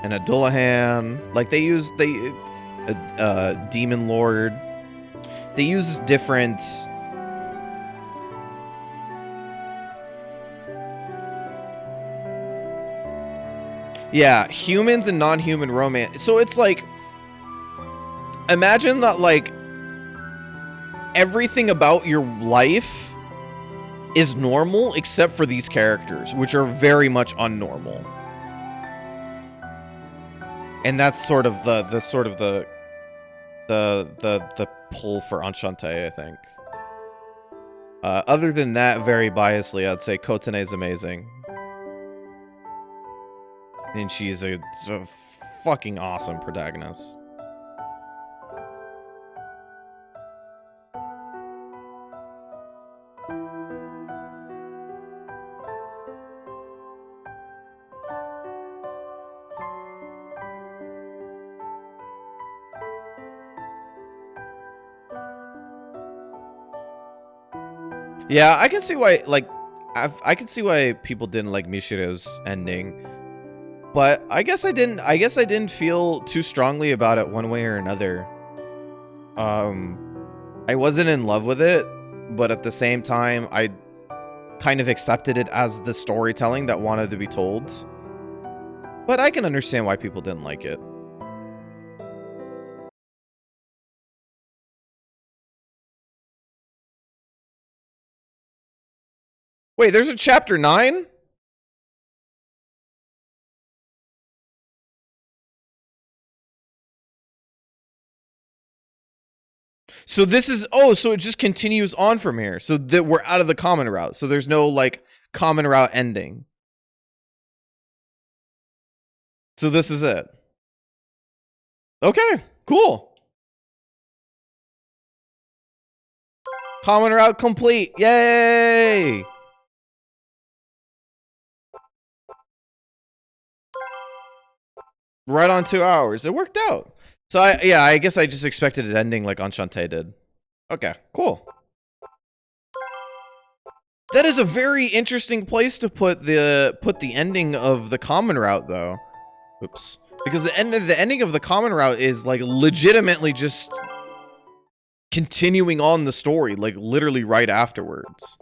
An Adulahan. Like they used Demon Lord. They use different humans and non-human romance. So it's like, imagine that like everything about your life is normal except for these characters, which are very much unnormal. And that's sort of the pull for Enchante, I think. Other than that, very biasly, I'd say Kotane is amazing. And she's a fucking awesome protagonist. Yeah, I can see why, like, I can see why people didn't like Mishiro's ending. But I guess I didn't feel too strongly about it one way or another. I wasn't in love with it, but at the same time, I kind of accepted it as the storytelling that wanted to be told. But I can understand why people didn't like it. Wait, there's a chapter 9? So this is, so it just continues on from here. So that we're out of the common route. So there's no like common route ending. So this is it. Okay, cool. Common route complete. Yay! Right on 2 hours. It worked out. So I guess I just expected it ending like Enchante did. Okay, cool. That is a very interesting place to put the ending of the common route, though. Oops. Because the ending of the common route is like legitimately just continuing on the story, like literally right afterwards.